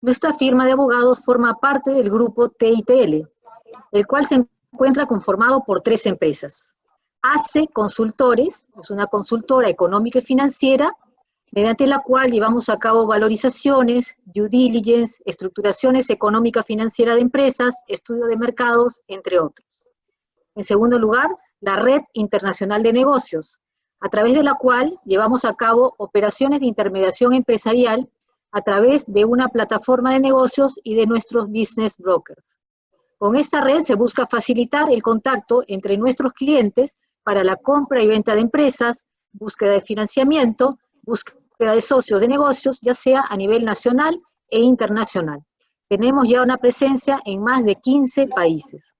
Nuestra firma de abogados forma parte del grupo TITL, el cual se encuentra conformado por 3 empresas. ACE Consultores, es una consultora económica y financiera, mediante la cual llevamos a cabo valorizaciones, due diligence, estructuraciones económica financiera de empresas, estudio de mercados, entre otros. En segundo lugar, la Red Internacional de Negocios, a través de la cual llevamos a cabo operaciones de intermediación empresarial a través de una plataforma de negocios y de nuestros business brokers. Con esta red se busca facilitar el contacto entre nuestros clientes para la compra y venta de empresas, búsqueda de financiamiento, búsqueda de socios de negocios, ya sea a nivel nacional e internacional. Tenemos ya una presencia en más de 15 países.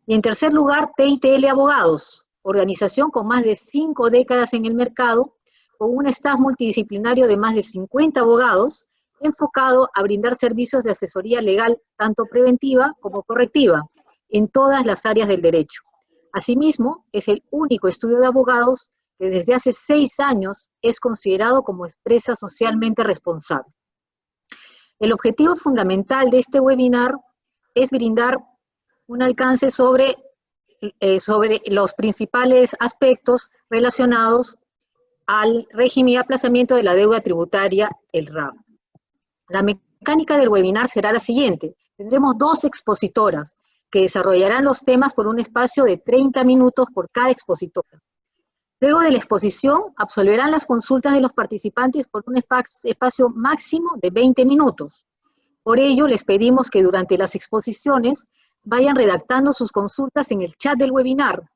Y en tercer lugar, TITL Abogados, organización con más de 5 décadas en el mercado, con un staff multidisciplinario de más de 50 abogados, enfocado a brindar servicios de asesoría legal, tanto preventiva como correctiva, en todas las áreas del derecho. Asimismo, es el único estudio de abogados que desde hace 6 años es considerado como empresa socialmente responsable. El objetivo fundamental de este webinar es brindar un alcance sobre los principales aspectos relacionados al régimen y aplazamiento de la deuda tributaria, el RAB. La mecánica del webinar será la siguiente. Tendremos 2 expositoras que desarrollarán los temas por un espacio de 30 minutos por cada expositora. Luego de la exposición, absolverán las consultas de los participantes por un espacio máximo de 20 minutos. Por ello, les pedimos que durante las exposiciones vayan redactando sus consultas en el chat del webinar,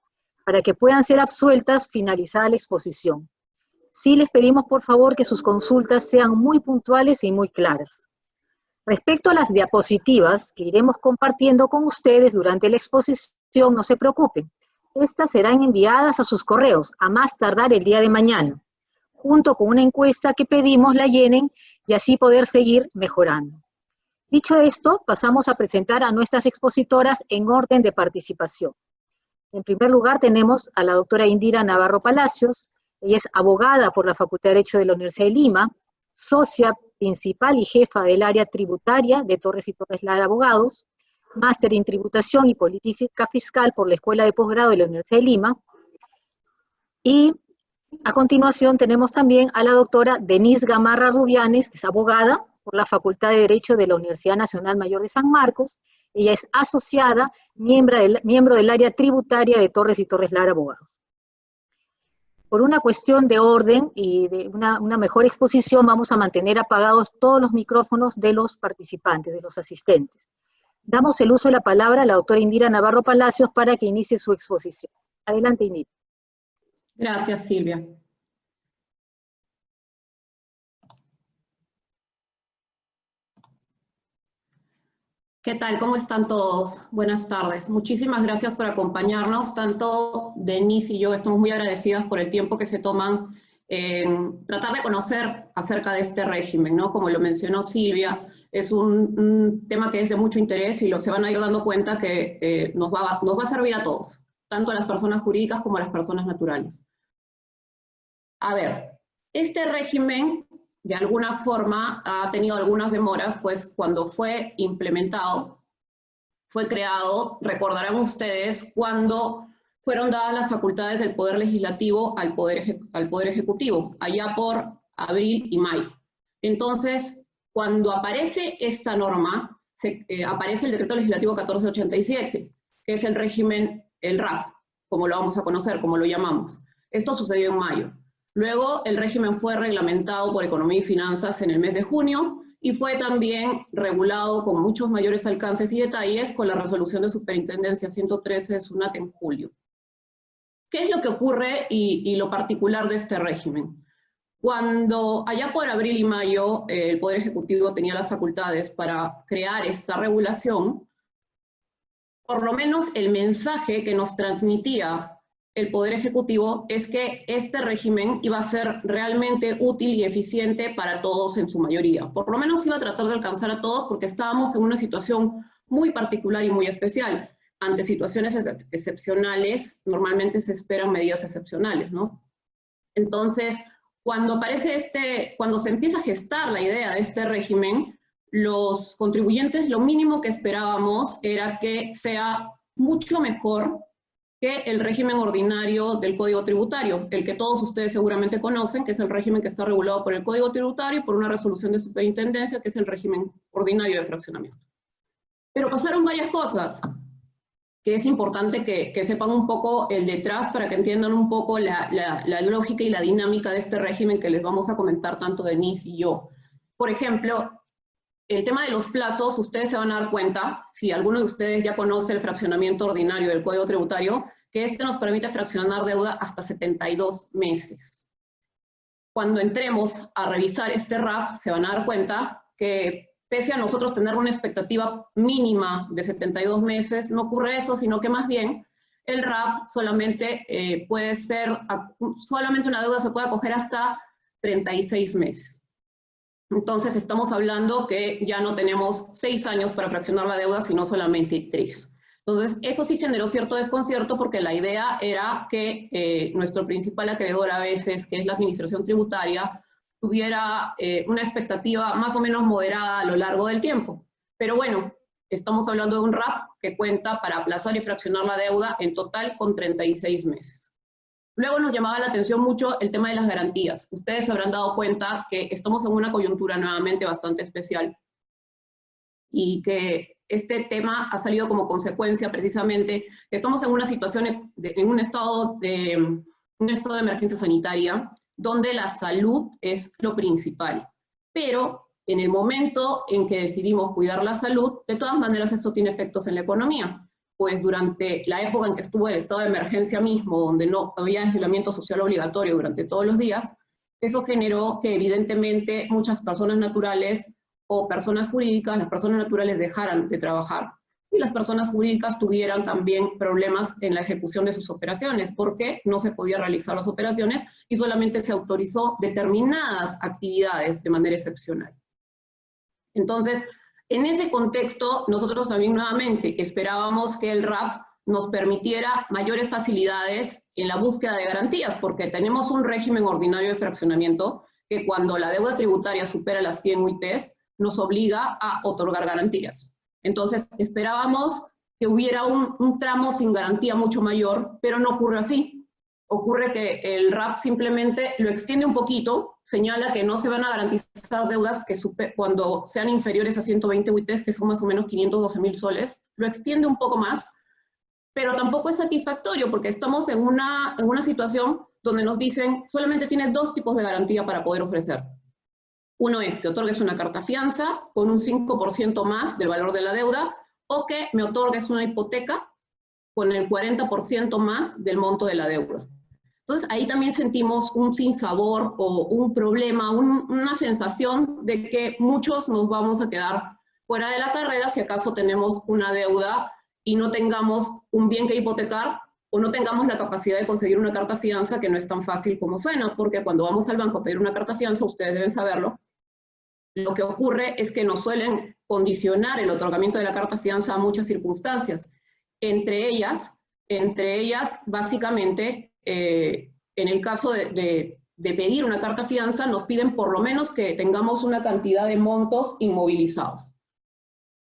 para que puedan ser absueltas finalizada la exposición. Sí les pedimos, por favor, que sus consultas sean muy puntuales y muy claras. Respecto a las diapositivas que iremos compartiendo con ustedes durante la exposición, no se preocupen. Estas serán enviadas a sus correos, a más tardar el día de mañana, junto con una encuesta que pedimos la llenen y así poder seguir mejorando. Dicho esto, pasamos a presentar a nuestras expositoras en orden de participación. En primer lugar tenemos a la doctora Indira Navarro Palacios. Ella es abogada por la Facultad de Derecho de la Universidad de Lima, socia principal y jefa del área tributaria de Torres y Torres Lara Abogados, máster en tributación y política fiscal por la Escuela de Posgrado de la Universidad de Lima. Y a continuación tenemos también a la doctora Denise Gamarra Rubianes, que es abogada por la Facultad de Derecho de la Universidad Nacional Mayor de San Marcos. Ella es asociada, miembro del área tributaria de Torres y Torres Lara Abogados. Por una cuestión de orden y de una mejor exposición, vamos a mantener apagados todos los micrófonos de los participantes, de los asistentes. Damos el uso de la palabra a la doctora Indira Navarro Palacios para que inicie su exposición. Adelante, Indira. Gracias, Silvia. ¿Qué tal? ¿Cómo están todos? Buenas tardes. Muchísimas gracias por acompañarnos. Tanto Denise y yo estamos muy agradecidas por el tiempo que se toman en tratar de conocer acerca de este régimen, ¿no? Como lo mencionó Silvia, es un tema que es de mucho interés y se van a ir dando cuenta que nos va a servir a todos, tanto a las personas jurídicas como a las personas naturales. A ver, este régimen de alguna forma ha tenido algunas demoras, pues cuando fue implementado, fue creado, recordarán ustedes, cuando fueron dadas las facultades del Poder Legislativo al Poder Ejecutivo, allá por abril y mayo. Entonces, cuando aparece esta norma, aparece el Decreto Legislativo 1487, que es el régimen, el RAF, como lo vamos a conocer, como lo llamamos. Esto sucedió en mayo. Luego el régimen fue reglamentado por Economía y Finanzas en el mes de junio y fue también regulado con muchos mayores alcances y detalles con la resolución de Superintendencia 113 de SUNAT en julio. ¿Qué es lo que ocurre y lo particular de este régimen? Cuando allá por abril y mayo el Poder Ejecutivo tenía las facultades para crear esta regulación, por lo menos el mensaje que nos transmitía el Poder Ejecutivo es que este régimen iba a ser realmente útil y eficiente para todos en su mayoría. Por lo menos iba a tratar de alcanzar a todos porque estábamos en una situación muy particular y muy especial. Ante situaciones excepcionales, normalmente se esperan medidas excepcionales, ¿no? Entonces, cuando se empieza a gestar la idea de este régimen, los contribuyentes lo mínimo que esperábamos era que sea mucho mejor que el régimen ordinario del Código Tributario, el que todos ustedes seguramente conocen, que es el régimen que está regulado por el Código Tributario y por una resolución de superintendencia, que es el régimen ordinario de fraccionamiento. Pero pasaron varias cosas, que es importante que sepan un poco el detrás para que entiendan un poco la lógica y la dinámica de este régimen que les vamos a comentar tanto Denise y yo. Por ejemplo, el tema de los plazos, ustedes se van a dar cuenta, si alguno de ustedes ya conoce el fraccionamiento ordinario del Código Tributario, que este nos permite fraccionar deuda hasta 72 meses. Cuando entremos a revisar este RAF, se van a dar cuenta que pese a nosotros tener una expectativa mínima de 72 meses, no ocurre eso, sino que más bien el RAF solamente puede ser, solamente una deuda se puede acoger hasta 36 meses. Entonces estamos hablando que ya no tenemos 6 años para fraccionar la deuda, sino solamente 3. Entonces eso sí generó cierto desconcierto porque la idea era que nuestro principal acreedor a veces, que es la administración tributaria, tuviera una expectativa más o menos moderada a lo largo del tiempo. Pero bueno, estamos hablando de un RAF que cuenta para aplazar y fraccionar la deuda en total con 36 meses. Luego nos llamaba la atención mucho el tema de las garantías. Ustedes se habrán dado cuenta que estamos en una coyuntura nuevamente bastante especial y que este tema ha salido como consecuencia precisamente, estamos en una situación, en un estado de emergencia sanitaria, donde la salud es lo principal. Pero en el momento en que decidimos cuidar la salud, de todas maneras eso tiene efectos en la economía. Pues durante la época en que estuvo el estado de emergencia mismo, donde no había aislamiento social obligatorio durante todos los días, eso generó que evidentemente muchas personas naturales o personas jurídicas, las personas naturales dejaran de trabajar y las personas jurídicas tuvieran también problemas en la ejecución de sus operaciones, porque no se podía realizar las operaciones y solamente se autorizó determinadas actividades de manera excepcional. Entonces, en ese contexto, nosotros también nuevamente esperábamos que el RAF nos permitiera mayores facilidades en la búsqueda de garantías, porque tenemos un régimen ordinario de fraccionamiento que cuando la deuda tributaria supera las 100 UITs, nos obliga a otorgar garantías. Entonces, esperábamos que hubiera un tramo sin garantía mucho mayor, pero no ocurre así. Ocurre que el RAF simplemente lo extiende un poquito, señala que no se van a garantizar deudas que cuando sean inferiores a 120 UITs, que son más o menos 512.000 soles, lo extiende un poco más, pero tampoco es satisfactorio porque estamos en una situación donde nos dicen solamente tienes 2 tipos de garantía para poder ofrecer. Uno es que otorgues una carta fianza con un 5% más del valor de la deuda o que me otorgues una hipoteca con el 40% más del monto de la deuda. Entonces ahí también sentimos un sinsabor o un problema, una sensación de que muchos nos vamos a quedar fuera de la carrera si acaso tenemos una deuda y no tengamos un bien que hipotecar o no tengamos la capacidad de conseguir una carta fianza, que no es tan fácil como suena, porque cuando vamos al banco a pedir una carta fianza, ustedes deben saberlo, lo que ocurre es que nos suelen condicionar el otorgamiento de la carta fianza a muchas circunstancias. Entre ellas básicamente, en el caso de pedir una carta fianza, nos piden por lo menos que tengamos una cantidad de montos inmovilizados.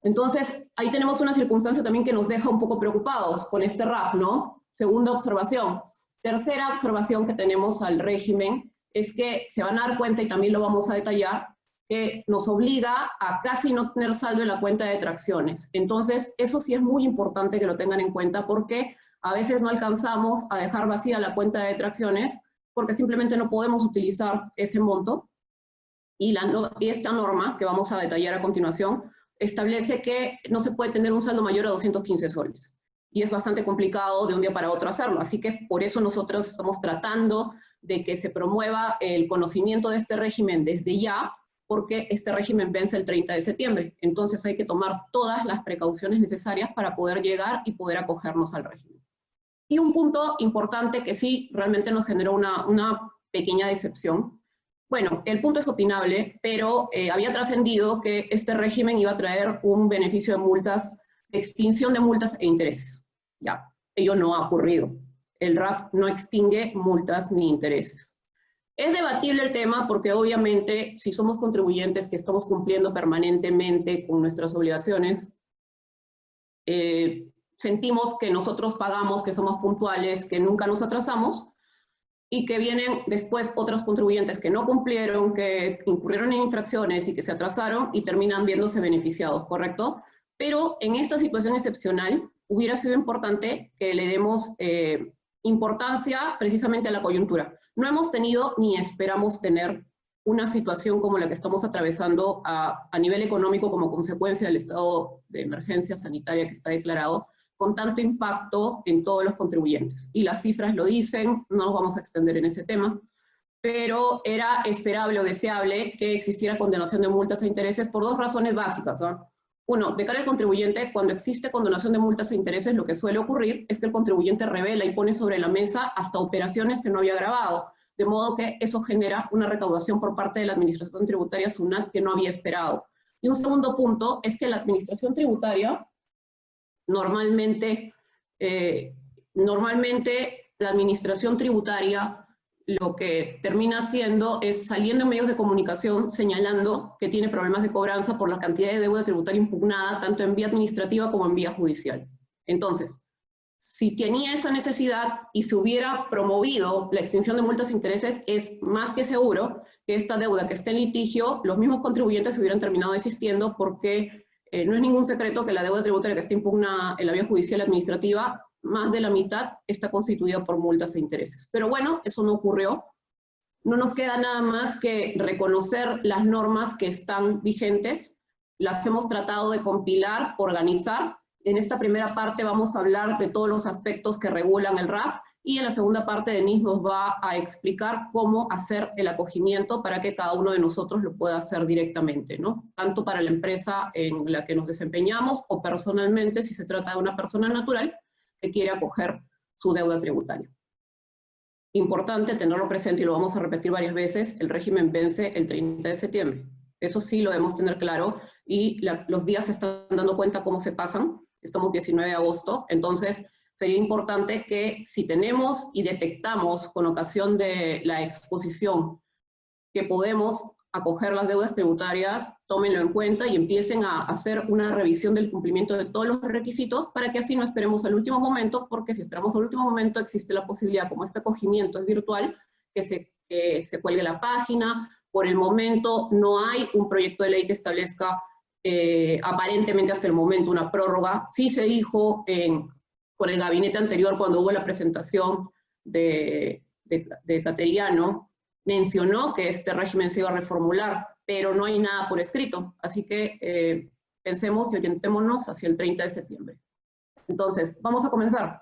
Entonces, ahí tenemos una circunstancia también que nos deja un poco preocupados con este RAF, ¿no? Segunda observación. Tercera observación que tenemos al régimen es que se van a dar cuenta, y también lo vamos a detallar, que nos obliga a casi no tener saldo en la cuenta de detracciones. Entonces, eso sí es muy importante que lo tengan en cuenta porque a veces no alcanzamos a dejar vacía la cuenta de detracciones porque simplemente no podemos utilizar ese monto. Y esta norma, que vamos a detallar a continuación, establece que no se puede tener un saldo mayor a 215 soles. Y es bastante complicado de un día para otro hacerlo. Así que por eso nosotros estamos tratando de que se promueva el conocimiento de este régimen desde ya, porque este régimen vence el 30 de septiembre. Entonces hay que tomar todas las precauciones necesarias para poder llegar y poder acogernos al régimen. Y un punto importante que sí realmente nos generó una pequeña decepción. Bueno, el punto es opinable, pero había trascendido que este régimen iba a traer un beneficio de multas, de extinción de multas e intereses. Ya, ello no ha ocurrido. El RAF no extingue multas ni intereses. Es debatible el tema porque obviamente si somos contribuyentes que estamos cumpliendo permanentemente con nuestras obligaciones, sentimos que nosotros pagamos, que somos puntuales, que nunca nos atrasamos, y que vienen después otros contribuyentes que no cumplieron, que incurrieron en infracciones y que se atrasaron y terminan viéndose beneficiados, ¿correcto? Pero en esta situación excepcional hubiera sido importante que le demos importancia precisamente a la coyuntura. No hemos tenido ni esperamos tener una situación como la que estamos atravesando a nivel económico como consecuencia del estado de emergencia sanitaria que está declarado, con tanto impacto en todos los contribuyentes. Y las cifras lo dicen, no nos vamos a extender en ese tema, pero era esperable o deseable que existiera condonación de multas e intereses por dos razones básicas, ¿no? Uno, de cara al contribuyente, cuando existe condonación de multas e intereses, lo que suele ocurrir es que el contribuyente revela y pone sobre la mesa hasta operaciones que no había grabado, de modo que eso genera una recaudación por parte de la Administración Tributaria SUNAT que no había esperado. Y un segundo punto es que la Administración Tributaria normalmente la administración tributaria lo que termina haciendo es saliendo en medios de comunicación señalando que tiene problemas de cobranza por la cantidad de deuda tributaria impugnada, tanto en vía administrativa como en vía judicial. Entonces, si tenía esa necesidad y se hubiera promovido la extinción de multas e intereses, es más que seguro que esta deuda que está en litigio, los mismos contribuyentes se hubieran terminado desistiendo porque no es ningún secreto que la deuda tributaria que está impugnada en la vía judicial administrativa, más de la mitad está constituida por multas e intereses. Pero bueno, eso no ocurrió. No nos queda nada más que reconocer las normas que están vigentes. Las hemos tratado de compilar, organizar. En esta primera parte vamos a hablar de todos los aspectos que regulan el RAF y en la segunda parte Denise nos va a explicar cómo hacer el acogimiento para que cada uno de nosotros lo pueda hacer directamente, ¿no? Tanto para la empresa en la que nos desempeñamos o personalmente si se trata de una persona natural que quiere acoger su deuda tributaria. Importante tenerlo presente y lo vamos a repetir varias veces, el régimen vence el 30 de septiembre. Eso sí lo debemos tener claro y los días se están dando cuenta cómo se pasan. Estamos 19 de agosto, entonces sería importante que si tenemos y detectamos con ocasión de la exposición que podemos acoger las deudas tributarias, tómenlo en cuenta y empiecen a hacer una revisión del cumplimiento de todos los requisitos para que así no esperemos al último momento, porque si esperamos al último momento existe la posibilidad, como este acogimiento es virtual, que se cuelgue la página. Por el momento no hay un proyecto de ley que establezca aparentemente hasta el momento una prórroga. Sí se dijo por el gabinete anterior cuando hubo la presentación de Cateriano, mencionó que este régimen se iba a reformular, pero no hay nada por escrito, así que pensemos y orientémonos hacia el 30 de septiembre. Entonces, vamos a comenzar.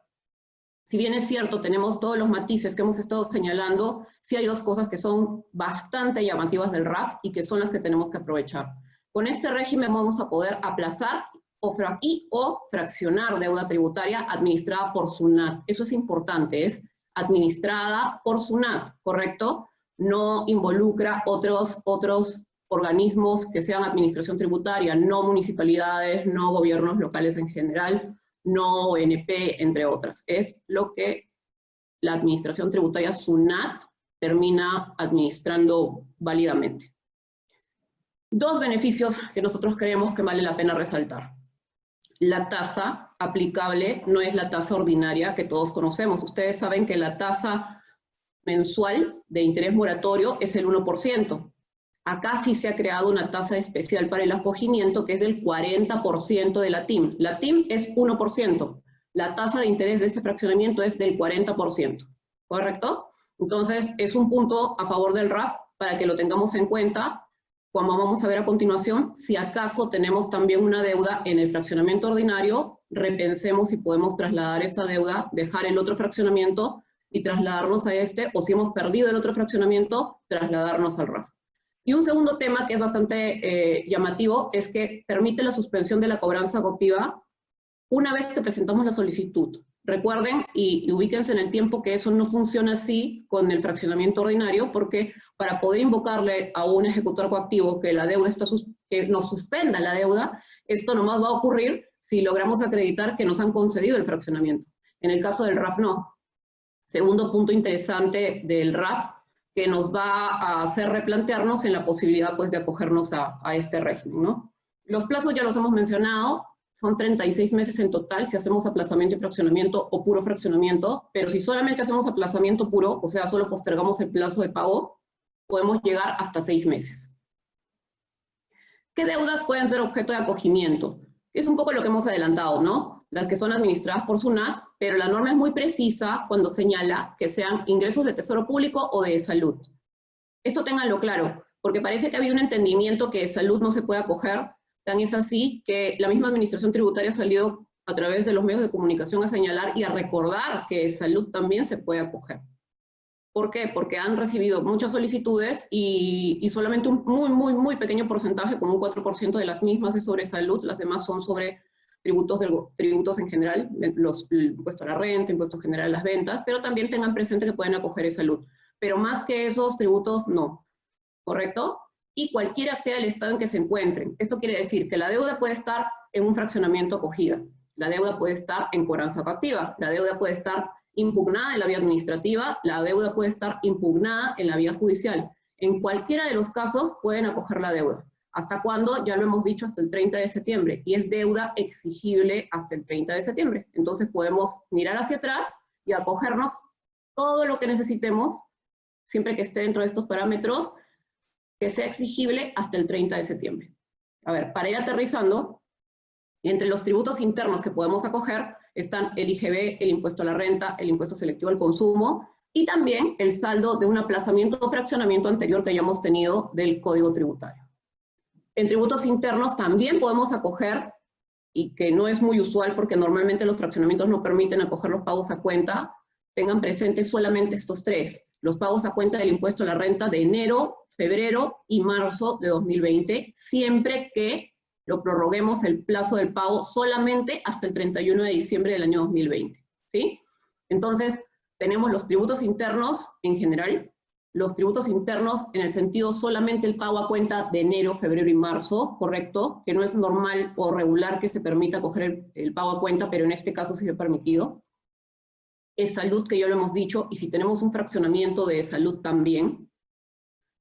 Si bien es cierto, tenemos todos los matices que hemos estado señalando, sí hay dos cosas que son bastante llamativas del RAF y que son las que tenemos que aprovechar. Con este régimen vamos a poder aplazar o fraccionar deuda tributaria administrada por SUNAT. Eso es importante, es administrada por SUNAT, ¿correcto? No involucra otros organismos que sean administración tributaria, no municipalidades, no gobiernos locales en general, no ONP, entre otras. Es lo que la administración tributaria SUNAT termina administrando válidamente. Dos beneficios que nosotros creemos que vale la pena resaltar. La tasa aplicable no es la tasa ordinaria que todos conocemos. Ustedes saben que la tasa mensual de interés moratorio es el 1%. Acá sí se ha creado una tasa especial para el acogimiento que es del 40% de la TIM. La TIM es 1%. La tasa de interés de ese fraccionamiento es del 40%. ¿Correcto? Entonces, es un punto a favor del RAF para que lo tengamos en cuenta cuando vamos a ver a continuación, si acaso tenemos también una deuda en el fraccionamiento ordinario, repensemos si podemos trasladar esa deuda, dejar el otro fraccionamiento y trasladarnos a este, o si hemos perdido el otro fraccionamiento, trasladarnos al RAF. Y un segundo tema que es bastante llamativo es que permite la suspensión de la cobranza coactiva una vez que presentamos la solicitud. Recuerden y ubíquense en el tiempo que eso no funciona así con el fraccionamiento ordinario, porque para poder invocarle a un ejecutor coactivo que la deuda que nos suspenda la deuda, esto nomás va a ocurrir si logramos acreditar que nos han concedido el fraccionamiento. En el caso del RAF no. Segundo punto interesante del RAF, que nos va a hacer replantearnos en la posibilidad pues, de acogernos a este régimen, ¿no? Los plazos ya los hemos mencionado, son 36 meses en total si hacemos aplazamiento y fraccionamiento o puro fraccionamiento, pero si solamente hacemos aplazamiento puro, o sea, solo postergamos el plazo de pago, podemos llegar hasta 6 meses. ¿Qué deudas pueden ser objeto de acogimiento? Es un poco lo que hemos adelantado, ¿no? Las que son administradas por SUNAT, pero la norma es muy precisa cuando señala que sean ingresos de tesoro público o de salud. Esto ténganlo claro, porque parece que había un entendimiento que salud no se puede acoger. Tan es así que la misma administración tributaria ha salido a través de los medios de comunicación a señalar y a recordar que salud también se puede acoger. ¿Por qué? Porque han recibido muchas solicitudes y solamente un muy pequeño porcentaje, como un 4% de las mismas es sobre salud, las demás son sobre tributos en general, el impuesto a la renta, impuesto general a las ventas, pero también tengan presente que pueden acoger salud. Pero más que esos tributos, no. ¿Correcto? Y cualquiera sea el estado en que se encuentren. Esto quiere decir que la deuda puede estar en un fraccionamiento acogida, la deuda puede estar en cobranza coactiva, la deuda puede estar impugnada en la vía administrativa, la deuda puede estar impugnada en la vía judicial. En cualquiera de los casos pueden acoger la deuda. ¿Hasta cuándo? Ya lo hemos dicho, hasta el 30 de septiembre, y es deuda exigible hasta el 30 de septiembre. Entonces podemos mirar hacia atrás y acogernos todo lo que necesitemos, siempre que esté dentro de estos parámetros, que sea exigible hasta el 30 de septiembre. A ver, para ir aterrizando, entre los tributos internos que podemos acoger están el IGB, el impuesto a la renta, el impuesto selectivo al consumo, y también el saldo de un aplazamiento o fraccionamiento anterior que hayamos tenido del Código Tributario. En tributos internos también podemos acoger, y que no es muy usual porque normalmente los fraccionamientos no permiten acoger los pagos a cuenta, tengan presentes solamente estos tres: los pagos a cuenta del impuesto a la renta de enero, febrero y marzo de 2020, siempre que lo prorroguemos el plazo del pago solamente hasta el 31 de diciembre del año 2020, ¿sí? Entonces, tenemos los tributos internos en general, los tributos internos en el sentido solamente el pago a cuenta de enero, febrero y marzo, ¿correcto? Que no es normal o regular que se permita coger el pago a cuenta, pero en este caso sí se ha permitido. Es salud, que ya lo hemos dicho, y si tenemos un fraccionamiento de salud también.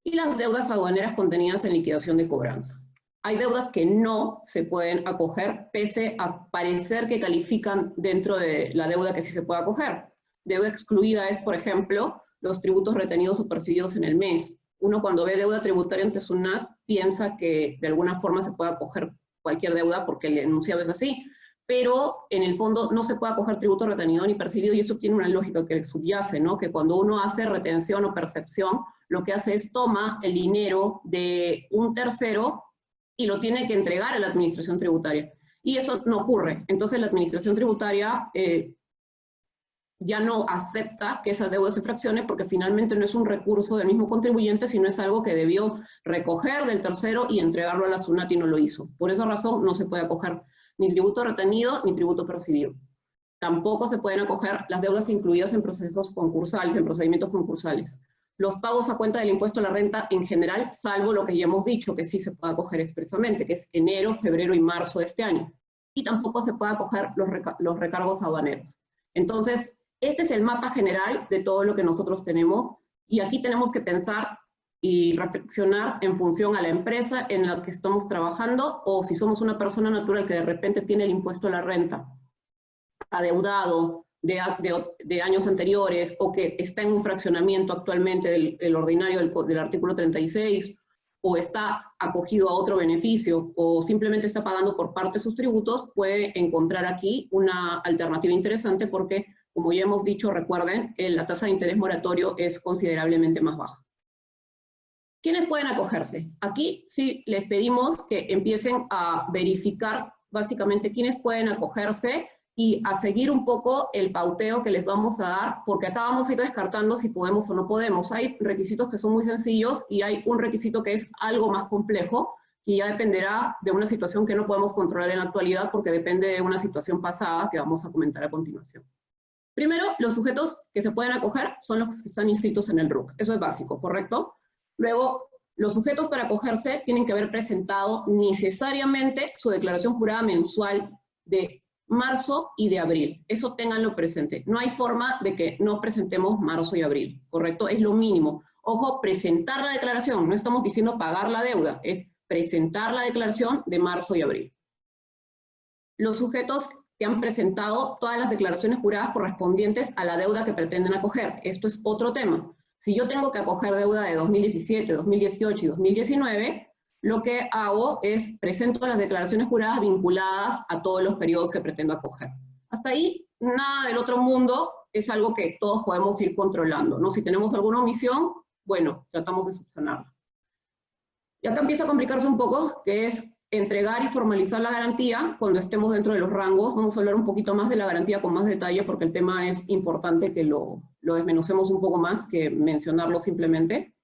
Y las deudas aduaneras contenidas en liquidación de cobranza. Hay deudas que no se pueden acoger, pese a parecer que califican dentro de la deuda que sí se puede acoger. Deuda excluida es, por ejemplo, los tributos retenidos o percibidos en el mes. Uno, cuando ve deuda tributaria ante SUNAT, piensa que de alguna forma se puede acoger cualquier deuda porque el enunciado es así, pero en el fondo no se puede acoger tributo retenido ni percibido, y eso tiene una lógica que subyace, ¿no? Que cuando uno hace retención o percepción, lo que hace es toma el dinero de un tercero y lo tiene que entregar a la administración tributaria. Y eso no ocurre. Entonces la administración tributaria ya no acepta que esa deuda se fraccione, porque finalmente no es un recurso del mismo contribuyente, sino es algo que debió recoger del tercero y entregarlo a la SUNAT y no lo hizo. Por esa razón no se puede acoger ni tributo retenido ni tributo percibido. Tampoco se pueden acoger las deudas incluidas en procesos concursales, en procedimientos concursales. Los pagos a cuenta del impuesto a la renta en general, salvo lo que ya hemos dicho, que sí se puede acoger expresamente, que es enero, febrero y marzo de este año. Y tampoco se puede acoger los recargos aduaneros. Entonces, este es el mapa general de todo lo que nosotros tenemos, y aquí tenemos que pensar y reflexionar en función a la empresa en la que estamos trabajando, o si somos una persona natural que de repente tiene el impuesto a la renta adeudado de años anteriores, o que está en un fraccionamiento actualmente del ordinario del artículo 36, o está acogido a otro beneficio, o simplemente está pagando por parte de sus tributos, puede encontrar aquí una alternativa interesante porque, como ya hemos dicho, recuerden, la tasa de interés moratorio es considerablemente más baja. ¿Quiénes pueden acogerse? Aquí sí les pedimos que empiecen a verificar básicamente quiénes pueden acogerse y a seguir un poco el pauteo que les vamos a dar, porque acá vamos a ir descartando si podemos o no podemos. Hay requisitos que son muy sencillos y hay un requisito que es algo más complejo, y ya dependerá de una situación que no podemos controlar en la actualidad, porque depende de una situación pasada que vamos a comentar a continuación. Primero, los sujetos que se pueden acoger son los que están inscritos en el RUC. Eso es básico, ¿correcto? Luego, los sujetos para acogerse tienen que haber presentado necesariamente su declaración jurada mensual de marzo y de abril. Eso ténganlo presente. No hay forma de que no presentemos marzo y abril, ¿correcto? Es lo mínimo. Ojo, presentar la declaración, no estamos diciendo pagar la deuda, es presentar la declaración de marzo y abril. Los sujetos que han presentado todas las declaraciones juradas correspondientes a la deuda que pretenden acoger. Esto es otro tema. Si yo tengo que acoger deuda de 2017, 2018 y 2019, lo que hago es presento las declaraciones juradas vinculadas a todos los periodos que pretendo acoger. Hasta ahí, nada del otro mundo, es algo que todos podemos ir controlando, ¿no? Si tenemos alguna omisión, bueno, tratamos de subsanarla. Y acá empieza a complicarse un poco, que es entregar y formalizar la garantía cuando estemos dentro de los rangos. Vamos a hablar un poquito más de la garantía con más detalle porque el tema es importante que lo desmenucemos un poco más que mencionarlo simplemente.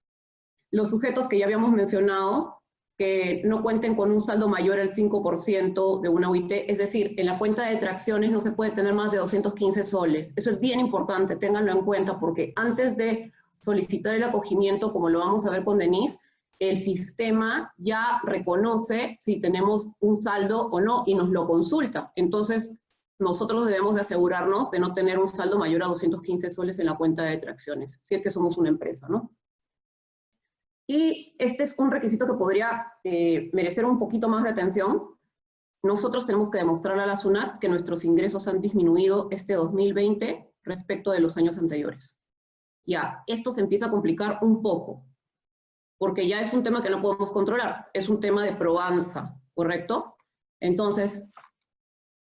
Los sujetos que ya habíamos mencionado, que no cuenten con un saldo mayor al 5% de una UIT, es decir, en la cuenta de detracciones no se puede tener más de 215 soles. Eso es bien importante, ténganlo en cuenta, porque antes de solicitar el acogimiento, como lo vamos a ver con Denise, el sistema ya reconoce si tenemos un saldo o no y nos lo consulta. Entonces, nosotros debemos de asegurarnos de no tener un saldo mayor a 215 soles en la cuenta de detracciones, si es que somos una empresa, ¿no? Y este es un requisito que podría merecer un poquito más de atención. Nosotros tenemos que demostrarle a la SUNAT que nuestros ingresos han disminuido este 2020 respecto de los años anteriores. Ya, esto se empieza a complicar un poco, porque ya es un tema que no podemos controlar, es un tema de probanza, ¿correcto? Entonces,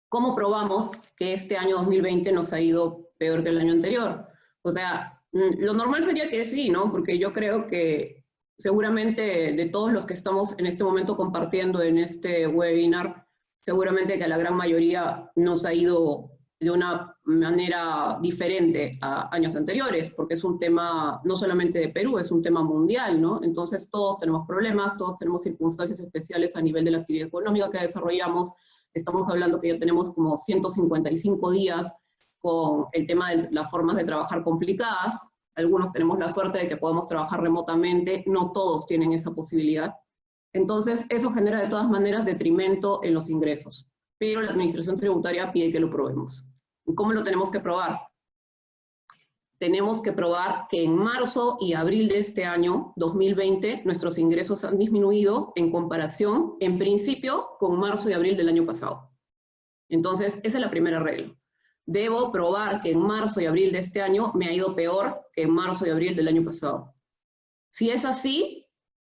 ¿cómo probamos que este año 2020 nos ha ido peor que el año anterior? O sea, lo normal sería que sí, ¿no? Porque yo creo que seguramente de todos los que estamos en este momento compartiendo en este webinar, seguramente que a la gran mayoría nos ha ido de una manera diferente a años anteriores, porque es un tema no solamente de Perú, es un tema mundial, ¿no? Entonces todos tenemos problemas, todos tenemos circunstancias especiales a nivel de la actividad económica que desarrollamos. Estamos hablando que ya tenemos como 155 días con el tema de las formas de trabajar complicadas. Algunos tenemos la suerte de que podemos trabajar remotamente, no todos tienen esa posibilidad. Entonces, eso genera de todas maneras detrimento en los ingresos. Pero la Administración Tributaria pide que lo probemos. ¿Y cómo lo tenemos que probar? Tenemos que probar que en marzo y abril de este año, 2020, nuestros ingresos han disminuido en comparación, en principio, con marzo y abril del año pasado. Entonces, esa es la primera regla. Debo probar que en marzo y abril de este año me ha ido peor que en marzo y abril del año pasado. Si es así,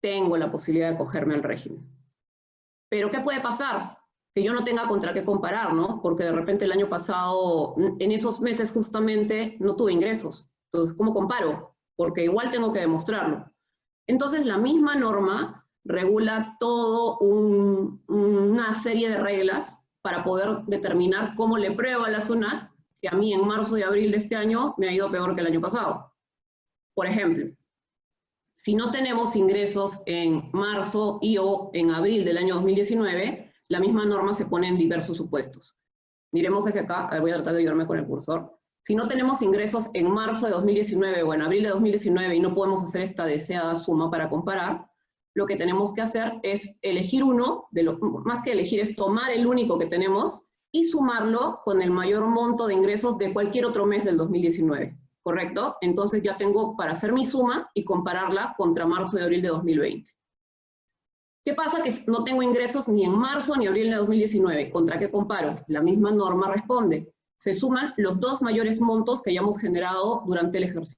tengo la posibilidad de acogerme al régimen. Pero ¿qué puede pasar? Que yo no tenga contra qué comparar, ¿no? Porque de repente el año pasado, en esos meses justamente, no tuve ingresos. Entonces, ¿cómo comparo? Porque igual tengo que demostrarlo. Entonces, la misma norma regula todo una serie de reglas para poder determinar cómo le pruebo a la SUNAT que a mí en marzo y abril de este año me ha ido peor que el año pasado. Por ejemplo, si no tenemos ingresos en marzo y o en abril del año 2019, la misma norma se pone en diversos supuestos. Miremos hacia acá, voy a tratar de ayudarme con el cursor. Si no tenemos ingresos en marzo de 2019 o en abril de 2019 y no podemos hacer esta deseada suma para comparar, lo que tenemos que hacer es elegir uno, más que elegir es tomar el único que tenemos y sumarlo con el mayor monto de ingresos de cualquier otro mes del 2019, ¿correcto? Entonces ya tengo para hacer mi suma y compararla contra marzo y abril de 2020. ¿Qué pasa? Que no tengo ingresos ni en marzo ni abril de 2019. ¿Contra qué comparo? La misma norma responde. Se suman los dos mayores montos que hayamos generado durante el ejercicio.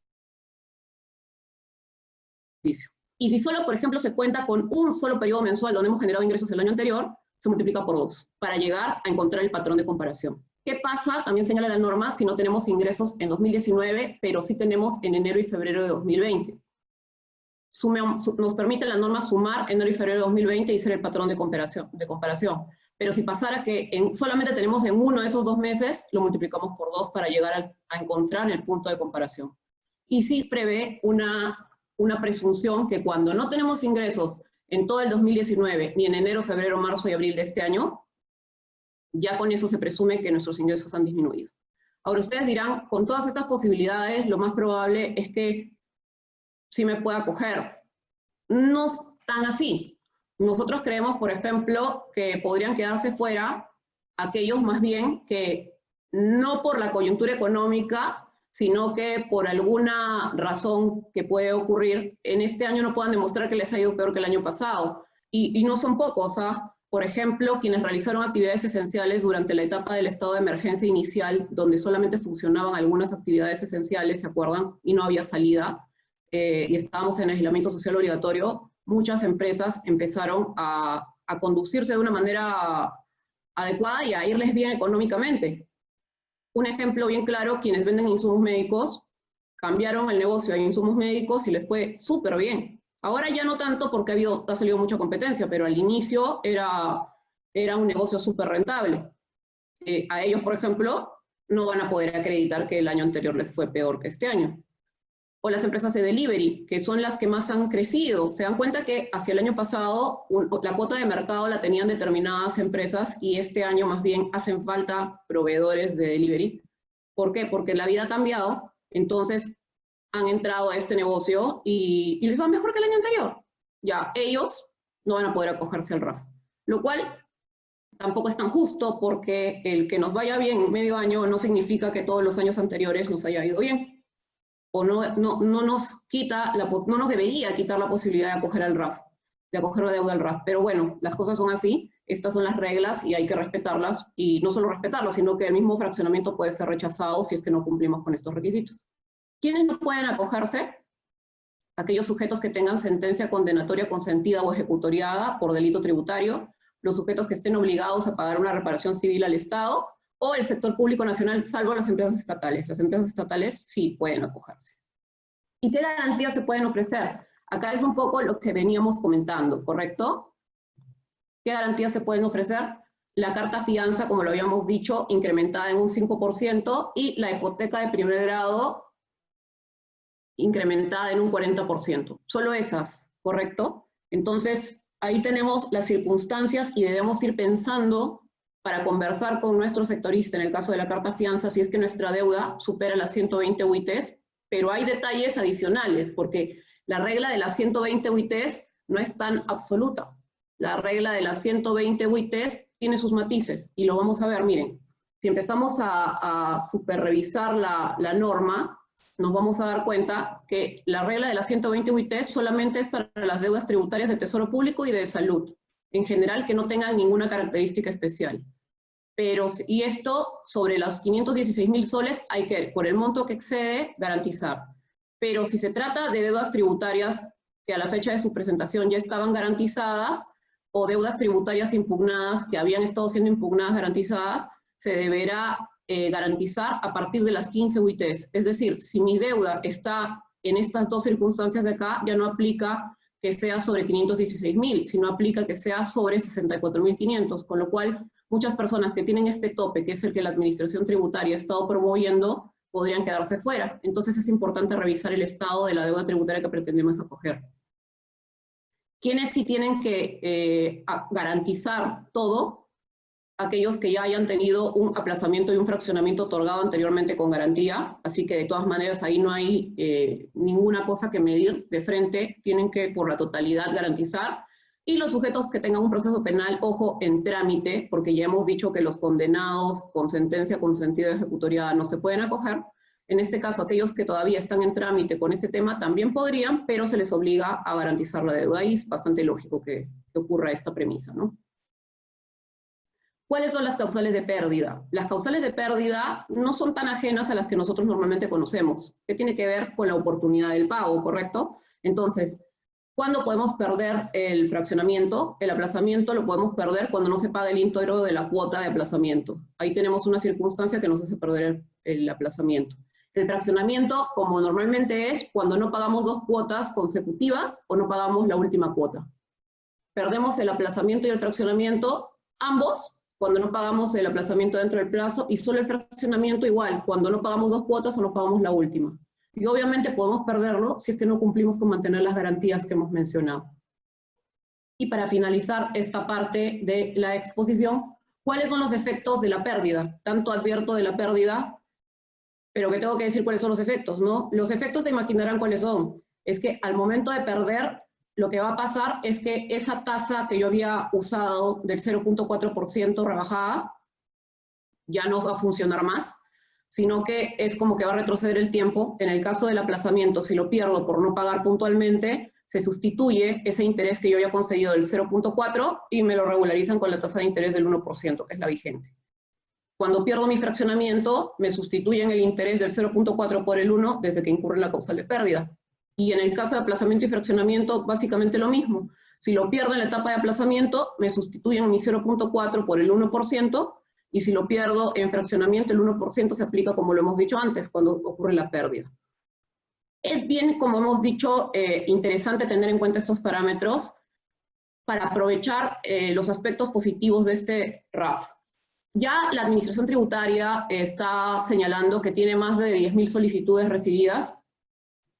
Y si solo, por ejemplo, se cuenta con un solo periodo mensual donde hemos generado ingresos el año anterior, se multiplica por 2 para llegar a encontrar el patrón de comparación. ¿Qué pasa? También señala la norma si no tenemos ingresos en 2019, pero sí tenemos en enero y febrero de 2020. Nos permite la norma sumar enero y febrero de 2020 y ser el patrón de comparación. Pero si pasara que solamente tenemos en uno de esos 2 meses, lo multiplicamos por 2 para llegar a encontrar el punto de comparación. Y sí prevé una presunción que cuando no tenemos ingresos en todo el 2019, ni en enero, febrero, marzo y abril de este año, ya con eso se presume que nuestros ingresos han disminuido. Ahora ustedes dirán, con todas estas posibilidades, lo más probable es que sí me pueda acoger. No tan así. Nosotros creemos, por ejemplo, que podrían quedarse fuera aquellos más bien que no por la coyuntura económica, sino que por alguna razón que puede ocurrir, en este año no puedan demostrar que les ha ido peor que el año pasado. Y no son pocos, ¿ah? Por ejemplo, quienes realizaron actividades esenciales durante la etapa del estado de emergencia inicial, donde solamente funcionaban algunas actividades esenciales, ¿se acuerdan? Y no había salida, y estábamos en aislamiento social obligatorio, muchas empresas empezaron a conducirse de una manera adecuada y a irles bien económicamente. Un ejemplo bien claro, quienes venden insumos médicos cambiaron el negocio a insumos médicos y les fue súper bien. Ahora ya no tanto porque ha salido mucha competencia, pero al inicio era un negocio súper rentable. A ellos, por ejemplo, no van a poder acreditar que el año anterior les fue peor que este año. O las empresas de delivery, que son las que más han crecido. Se dan cuenta que hacia el año pasado la cuota de mercado la tenían determinadas empresas y este año más bien hacen falta proveedores de delivery. ¿Por qué? Porque la vida ha cambiado, entonces han entrado a este negocio y les va mejor que el año anterior. Ya, ellos no van a poder acogerse al RAF. Lo cual tampoco es tan justo porque el que nos vaya bien medio año no significa que todos los años anteriores nos haya ido bien. O no nos debería quitar la posibilidad de acoger al RAF, de acoger la deuda al RAF. Pero bueno, las cosas son así, estas son las reglas y hay que respetarlas, y no solo respetarlas, sino que el mismo fraccionamiento puede ser rechazado si es que no cumplimos con estos requisitos. ¿Quiénes no pueden acogerse? Aquellos sujetos que tengan sentencia condenatoria consentida o ejecutoriada por delito tributario, los sujetos que estén obligados a pagar una reparación civil al Estado, o el sector público nacional, salvo las empresas estatales. Las empresas estatales sí pueden acogerse. ¿Y qué garantías se pueden ofrecer? Acá es un poco lo que veníamos comentando, ¿correcto? ¿Qué garantías se pueden ofrecer? La carta fianza, como lo habíamos dicho, incrementada en un 5%, y la hipoteca de primer grado incrementada en un 40%. Solo esas, ¿correcto? Entonces, ahí tenemos las circunstancias y debemos ir pensando para conversar con nuestro sectorista, en el caso de la carta fianza, si es que nuestra deuda supera las 120 UITs, pero hay detalles adicionales, porque la regla de las 120 UITs no es tan absoluta. La regla de las 120 UITs tiene sus matices, y lo vamos a ver, miren. Si empezamos a superrevisar la norma, nos vamos a dar cuenta que la regla de las 120 UITs solamente es para las deudas tributarias del Tesoro Público y de salud, en general, que no tengan ninguna característica especial. Pero, y esto sobre los 516.000 soles hay que, por el monto que excede, garantizar. Pero si se trata de deudas tributarias que a la fecha de su presentación ya estaban garantizadas, o deudas tributarias impugnadas que habían estado siendo impugnadas garantizadas, se deberá garantizar a partir de las 15 UITs. Es decir, si mi deuda está en estas dos circunstancias de acá, ya no aplica que sea sobre 516.000, sino aplica que sea sobre 64.500, con lo cual muchas personas que tienen este tope, que es el que la Administración Tributaria ha estado promoviendo, podrían quedarse fuera. Entonces es importante revisar el estado de la deuda tributaria que pretendemos acoger. ¿Quiénes sí tienen que garantizar todo? Aquellos que ya hayan tenido un aplazamiento y un fraccionamiento otorgado anteriormente con garantía, así que de todas maneras ahí no hay ninguna cosa que medir de frente, tienen que por la totalidad garantizar. Y los sujetos que tengan un proceso penal, ojo, en trámite, porque ya hemos dicho que los condenados con sentencia consentida ejecutoriada no se pueden acoger. En este caso, aquellos que todavía están en trámite con este tema también podrían, pero se les obliga a garantizar la deuda, y es bastante lógico que ocurra esta premisa, ¿no? ¿Cuáles son las causales de pérdida? Las causales de pérdida no son tan ajenas a las que nosotros normalmente conocemos, que tiene que ver con la oportunidad del pago, ¿correcto? Entonces, ¿cuándo podemos perder el fraccionamiento? El aplazamiento lo podemos perder cuando no se paga el íntegro de la cuota de aplazamiento. Ahí tenemos una circunstancia que nos hace perder el aplazamiento. El fraccionamiento, como normalmente es, cuando no pagamos dos cuotas consecutivas o no pagamos la última cuota. Perdemos el aplazamiento y el fraccionamiento, ambos, cuando no pagamos el aplazamiento dentro del plazo, y solo el fraccionamiento igual, cuando no pagamos dos cuotas o no pagamos la última. Y obviamente podemos perderlo si es que no cumplimos con mantener las garantías que hemos mencionado. Y para finalizar esta parte de la exposición, ¿cuáles son los efectos de la pérdida? Tanto advierto de la pérdida, pero que tengo que decir cuáles son los efectos, ¿no? Los efectos se imaginarán cuáles son. Es que al momento de perder, lo que va a pasar es que esa tasa que yo había usado del 0.4% rebajada ya no va a funcionar más. sino que es como que va a retroceder el tiempo. En el caso del aplazamiento, si lo pierdo por no pagar puntualmente, se sustituye ese interés que yo había conseguido del 0.4 y me lo regularizan con la tasa de interés del 1%, que es la vigente. Cuando pierdo mi fraccionamiento, me sustituyen el interés del 0.4 por el 1 desde que incurre la causal de pérdida. Y en el caso de aplazamiento y fraccionamiento, básicamente lo mismo. Si lo pierdo en la etapa de aplazamiento, me sustituyen mi 0.4 por el 1%, y si lo pierdo en fraccionamiento, el 1% se aplica como lo hemos dicho antes, cuando ocurre la pérdida. Es bien, como hemos dicho, interesante tener en cuenta estos parámetros para aprovechar los aspectos positivos de este RAF. Ya la Administración Tributaria está señalando que tiene más de 10.000 solicitudes recibidas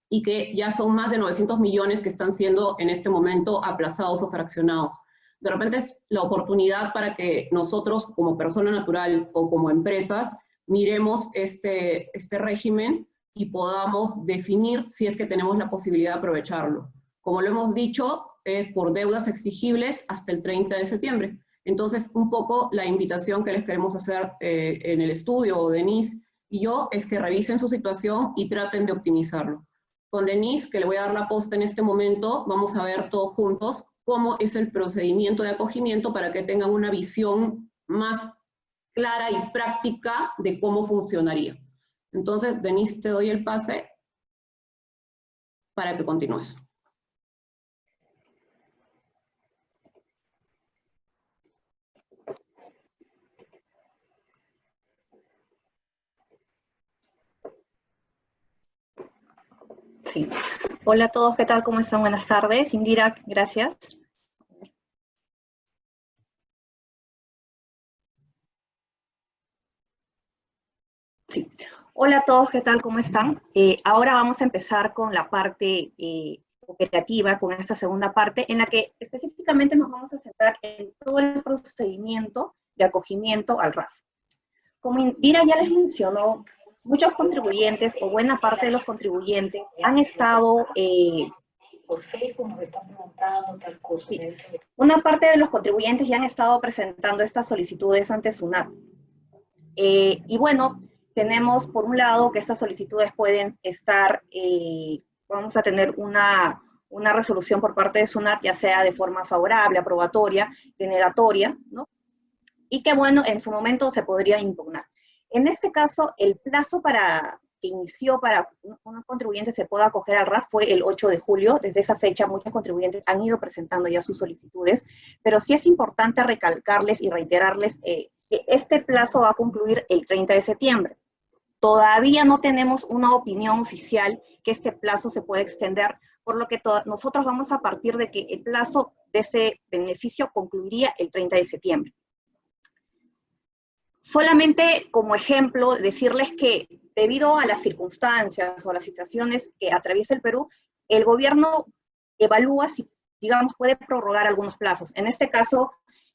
y que ya son más de 900 millones que están siendo en este momento aplazados o fraccionados. De repente es la oportunidad para que nosotros como persona natural o como empresas miremos este régimen y podamos definir si es que tenemos la posibilidad de aprovecharlo. Como lo hemos dicho, es por deudas exigibles hasta el 30 de septiembre. Entonces, un poco la invitación que les queremos hacer en el estudio, o Denise y yo, es que revisen su situación y traten de optimizarlo. Con Denise, que le voy a dar la posta en este momento, vamos a ver todos juntos cómo es el procedimiento de acogimiento para que tengan una visión más clara y práctica de cómo funcionaría. Entonces, Denise, te doy el pase para que continúes. Sí. Hola a todos, ¿qué tal? ¿Cómo están? Buenas tardes. Indira, gracias. Sí. Hola a todos, ¿qué tal? ¿Cómo están? Ahora vamos a empezar con la parte operativa, con esta segunda parte, en la que específicamente nos vamos a centrar en todo el procedimiento de acogimiento al RAF. Como Indira ya les mencionó, muchos contribuyentes, o buena parte de los contribuyentes, han estado... por Facebook nos están preguntando tal cosa. Sí. Una parte de los contribuyentes ya han estado presentando estas solicitudes ante SUNAT. Y bueno, tenemos por un lado que estas solicitudes pueden estar, vamos a tener una resolución por parte de SUNAT, ya sea de forma favorable, aprobatoria, denegatoria, ¿no? Y que bueno, en su momento se podría impugnar. En este caso, el plazo que inició para un contribuyente se pueda acoger al RAF fue el 8 de julio. Desde esa fecha, muchos contribuyentes han ido presentando ya sus solicitudes, pero sí es importante recalcarles y reiterarles que este plazo va a concluir el 30 de septiembre. Todavía no tenemos una opinión oficial que este plazo se puede extender, por lo que nosotros vamos a partir de que el plazo de ese beneficio concluiría el 30 de septiembre. Solamente como ejemplo, decirles que debido a las circunstancias o las situaciones que atraviesa el Perú, el gobierno evalúa si, digamos, puede prorrogar algunos plazos. En este caso,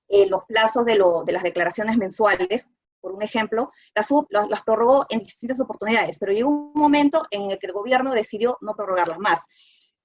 los plazos de las declaraciones mensuales, por un ejemplo, las prorrogó en distintas oportunidades, pero llegó un momento en el que el gobierno decidió no prorrogarlas más.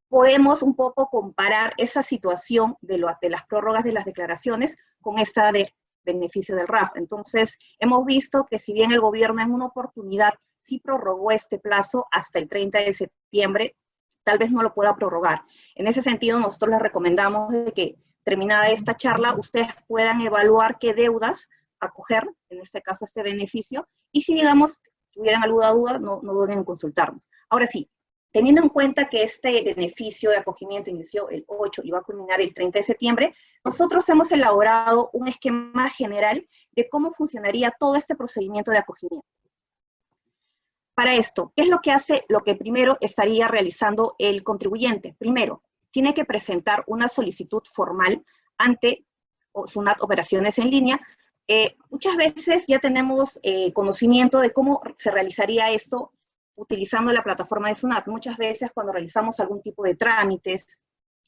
Podemos un poco comparar esa situación de las prórrogas de las declaraciones con esta de beneficio del RAF. Entonces, hemos visto que si bien el gobierno en una oportunidad sí prorrogó este plazo hasta el 30 de septiembre, tal vez no lo pueda prorrogar. En ese sentido, nosotros les recomendamos de que, terminada esta charla, ustedes puedan evaluar qué deudas acoger, en este caso este beneficio, y si, digamos, tuvieran alguna duda, no duden en consultarnos. Ahora sí, teniendo en cuenta que este beneficio de acogimiento inició el 8 y va a culminar el 30 de septiembre, nosotros hemos elaborado un esquema general de cómo funcionaría todo este procedimiento de acogimiento. Para esto, ¿qué es lo que hace? Lo que primero estaría realizando el contribuyente. Primero, tiene que presentar una solicitud formal ante SUNAT Operaciones en Línea. Muchas veces ya tenemos conocimiento de cómo se realizaría esto utilizando la plataforma de SUNAT. Muchas veces cuando realizamos algún tipo de trámites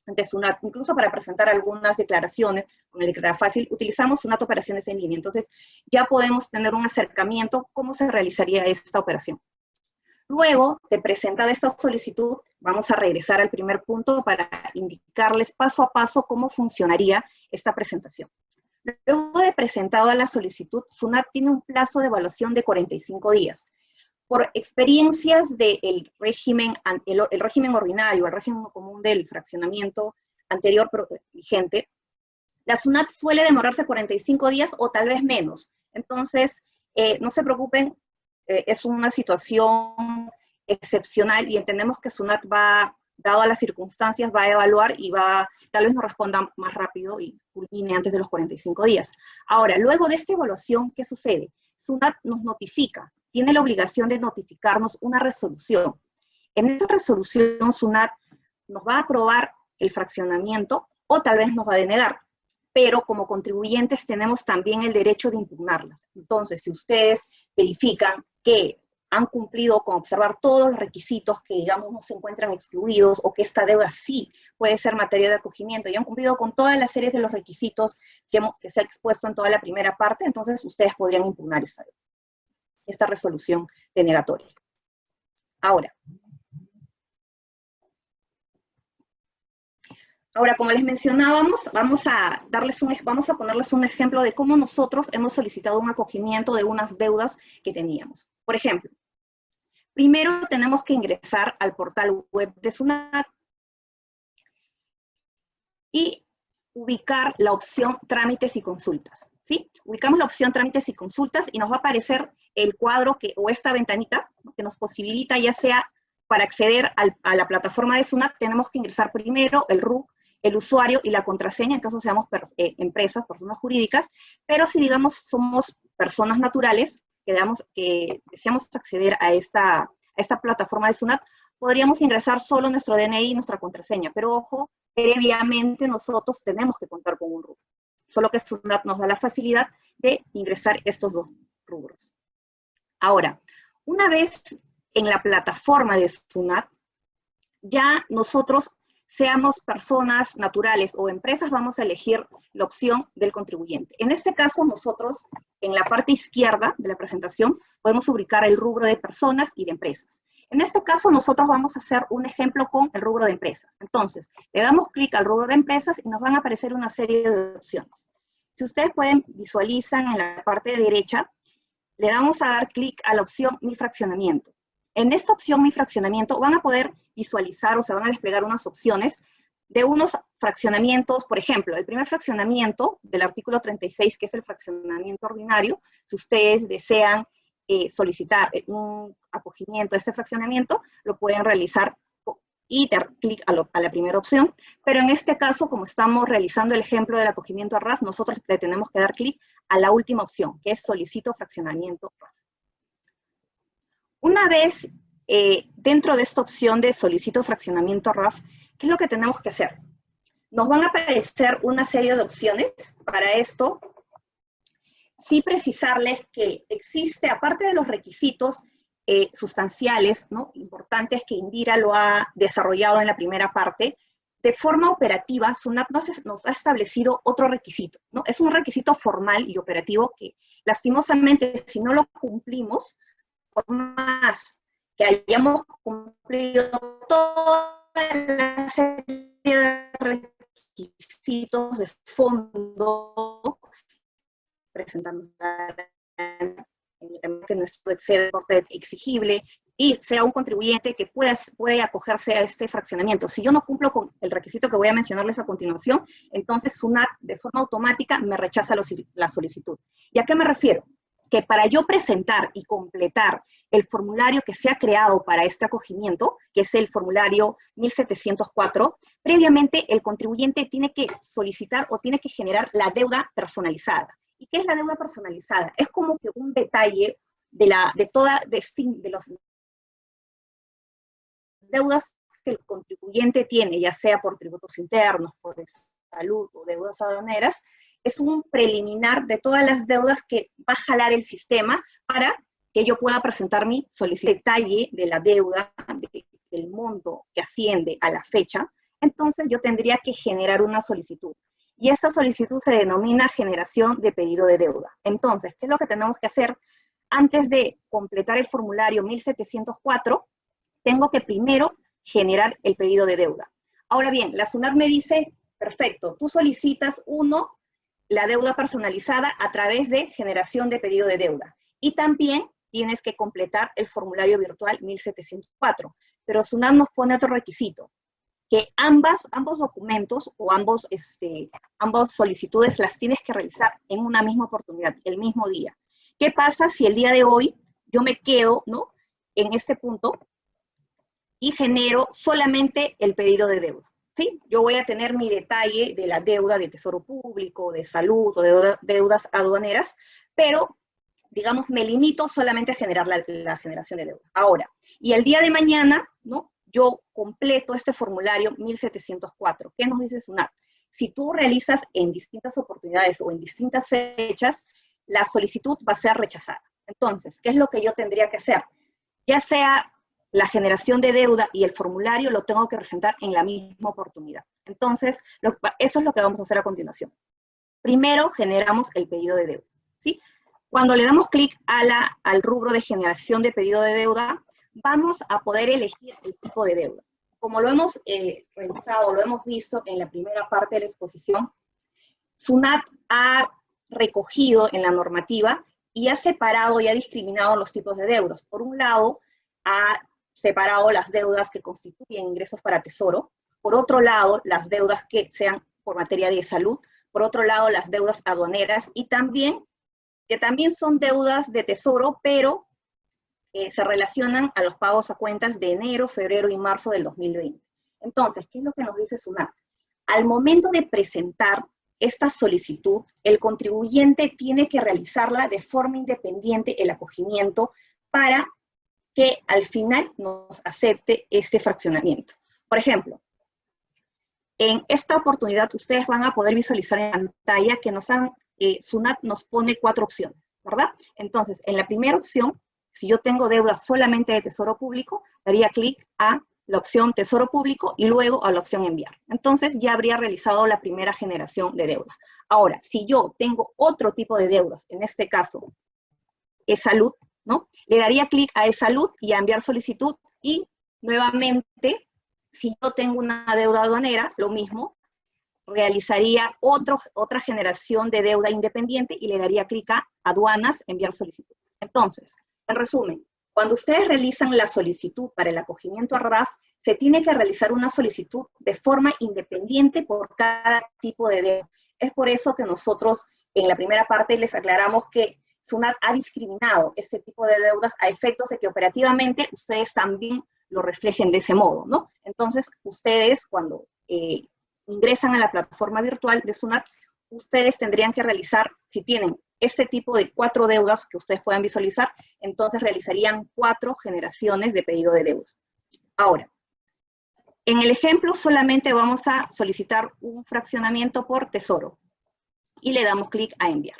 ante SUNAT, incluso para presentar algunas declaraciones con el Declara Fácil, utilizamos SUNAT Operaciones en Línea. Entonces ya podemos tener un acercamiento cómo se realizaría esta operación. Luego de presentada esta solicitud, vamos a regresar al primer punto para indicarles paso a paso cómo funcionaría esta presentación. Luego de presentada la solicitud, SUNAT tiene un plazo de evaluación de 45 días. por experiencias del régimen, el régimen ordinario, el régimen común del fraccionamiento anterior vigente, la SUNAT suele demorarse 45 días o tal vez menos. Entonces, no se preocupen, es una situación excepcional y entendemos que SUNAT va, dado a las circunstancias, va a evaluar y tal vez nos responda más rápido y culmine antes de los 45 días. Ahora, luego de esta evaluación, ¿qué sucede? SUNAT nos notifica, tiene la obligación de notificarnos una resolución. En esta resolución, SUNAT nos va a aprobar el fraccionamiento o tal vez nos va a denegar, pero como contribuyentes tenemos también el derecho de impugnarlas. Entonces, si ustedes verifican que han cumplido con observar todos los requisitos que, digamos, no se encuentran excluidos o que esta deuda sí puede ser materia de acogimiento y han cumplido con todas las series de los requisitos que se ha expuesto en toda la primera parte, entonces ustedes podrían impugnar esta resolución denegatoria. Ahora, como les mencionábamos, vamos a ponerles un ejemplo de cómo nosotros hemos solicitado un acogimiento de unas deudas que teníamos. Por ejemplo, primero tenemos que ingresar al portal web de SUNAT y ubicar la opción trámites y consultas, ¿sí? Ubicamos la opción trámites y consultas y nos va a aparecer el cuadro o esta ventanita que nos posibilita, ya sea para acceder a la plataforma de SUNAT, tenemos que ingresar primero el RUC, el usuario y la contraseña, en caso seamos empresas, personas jurídicas, pero si, digamos, somos personas naturales, que deseamos acceder a esta plataforma de SUNAT, podríamos ingresar solo nuestro DNI y nuestra contraseña, pero ojo, previamente nosotros tenemos que contar con un RUC, solo que SUNAT nos da la facilidad de ingresar estos dos rubros. Ahora, una vez en la plataforma de SUNAT, ya nosotros, seamos personas naturales o empresas, vamos a elegir la opción del contribuyente. En este caso, nosotros, en la parte izquierda de la presentación, podemos ubicar el rubro de personas y de empresas. En este caso, nosotros vamos a hacer un ejemplo con el rubro de empresas. Entonces, le damos clic al rubro de empresas y nos van a aparecer una serie de opciones. Si ustedes visualizan en la parte derecha, le vamos a dar clic a la opción Mi fraccionamiento. En esta opción Mi fraccionamiento van a poder visualizar o se van a desplegar unas opciones de unos fraccionamientos. Por ejemplo, el primer fraccionamiento del artículo 36, que es el fraccionamiento ordinario, si ustedes desean solicitar un acogimiento a este fraccionamiento, lo pueden realizar y dar clic a la primera opción, pero en este caso, como estamos realizando el ejemplo del acogimiento a RAF, nosotros le tenemos que dar clic a la última opción, que es Solicito fraccionamiento RAF. Una vez dentro de esta opción de Solicito fraccionamiento RAF, ¿qué es lo que tenemos que hacer? Nos van a aparecer una serie de opciones. Para esto, sí precisarles que existe, aparte de los requisitos sustanciales, ¿no?, importantes que Indira lo ha desarrollado en la primera parte, de forma operativa, SUNAT nos ha establecido otro requisito, ¿no? Es un requisito formal y operativo que, lastimosamente, si no lo cumplimos, por más que hayamos cumplido toda la serie de requisitos de fondo, presentando que nuestro excede exigible y sea un contribuyente que puede acogerse a este fraccionamiento. Si yo no cumplo con el requisito que voy a mencionarles a continuación, entonces SUNAT de forma automática me rechaza la solicitud. ¿Y a qué me refiero? Que para yo presentar y completar el formulario que se ha creado para este acogimiento, que es el formulario 1704, previamente el contribuyente tiene que solicitar o tiene que generar la deuda personalizada. ¿Y qué es la deuda personalizada? Es como que un detalle de las deudas que el contribuyente tiene, ya sea por tributos internos, por salud o deudas aduaneras, es un preliminar de todas las deudas que va a jalar el sistema para que yo pueda presentar mi solicitud. Detalle de la deuda, del monto que asciende a la fecha, entonces yo tendría que generar una solicitud. Y esa solicitud se denomina generación de pedido de deuda. Entonces, ¿qué es lo que tenemos que hacer? Antes de completar el formulario 1704, tengo que primero generar el pedido de deuda. Ahora bien, la SUNAT me dice, perfecto, tú solicitas la deuda personalizada a través de generación de pedido de deuda. Y también tienes que completar el formulario virtual 1704. Pero SUNAT nos pone otro requisito, que ambos documentos o ambas solicitudes las tienes que realizar en una misma oportunidad, el mismo día. ¿Qué pasa si el día de hoy yo me quedo, ¿no?, en este punto y genero solamente el pedido de deuda? ¿Sí? Yo voy a tener mi detalle de la deuda de Tesoro Público, de salud o de deudas aduaneras, pero, digamos, me limito solamente a generar la generación de deuda. Ahora, y el día de mañana, ¿no?, yo completo este formulario 1704. ¿Qué nos dice SUNAT? Si tú realizas en distintas oportunidades o en distintas fechas, la solicitud va a ser rechazada. Entonces, ¿qué es lo que yo tendría que hacer? Ya sea la generación de deuda y el formulario lo tengo que presentar en la misma oportunidad. Entonces, eso es lo que vamos a hacer a continuación. Primero, generamos el pedido de deuda, ¿sí? Cuando le damos clic al rubro de generación de pedido de deuda, vamos a poder elegir el tipo de deuda. Como lo hemos revisado, lo hemos visto en la primera parte de la exposición, SUNAT ha recogido en la normativa y ha separado y ha discriminado los tipos de deudas. Por un lado, ha separado las deudas que constituyen ingresos para Tesoro, por otro lado, las deudas que sean por materia de salud, por otro lado, las deudas aduaneras y también, que también son deudas de Tesoro, pero se relacionan a los pagos a cuentas de enero, febrero y marzo del 2020. Entonces, ¿qué es lo que nos dice SUNAT? Al momento de presentar esta solicitud, el contribuyente tiene que realizarla de forma independiente el acogimiento para que al final nos acepte este fraccionamiento. Por ejemplo, en esta oportunidad ustedes van a poder visualizar en pantalla que SUNAT nos pone 4 opciones, ¿verdad? Entonces, en la primera opción, si yo tengo deuda solamente de Tesoro Público, daría clic a la opción Tesoro Público y luego a la opción Enviar. Entonces, ya habría realizado la primera generación de deuda. Ahora, si yo tengo otro tipo de deudas, en este caso, es salud, ¿no? Le daría clic a e-salud y a enviar solicitud y nuevamente, si yo tengo una deuda aduanera, lo mismo, realizaría otra generación de deuda independiente y le daría clic a aduanas, enviar solicitud. Entonces, en resumen, cuando ustedes realizan la solicitud para el acogimiento a RAF, se tiene que realizar una solicitud de forma independiente por cada tipo de deuda. Es por eso que nosotros en la primera parte les aclaramos que SUNAT ha discriminado este tipo de deudas a efectos de que operativamente ustedes también lo reflejen de ese modo, ¿no? Entonces, ustedes cuando ingresan a la plataforma virtual de SUNAT, ustedes tendrían que realizar, si tienen este tipo de 4 deudas que ustedes puedan visualizar, entonces realizarían 4 generaciones de pedido de deuda. Ahora, en el ejemplo solamente vamos a solicitar un fraccionamiento por Tesoro y le damos clic a enviar.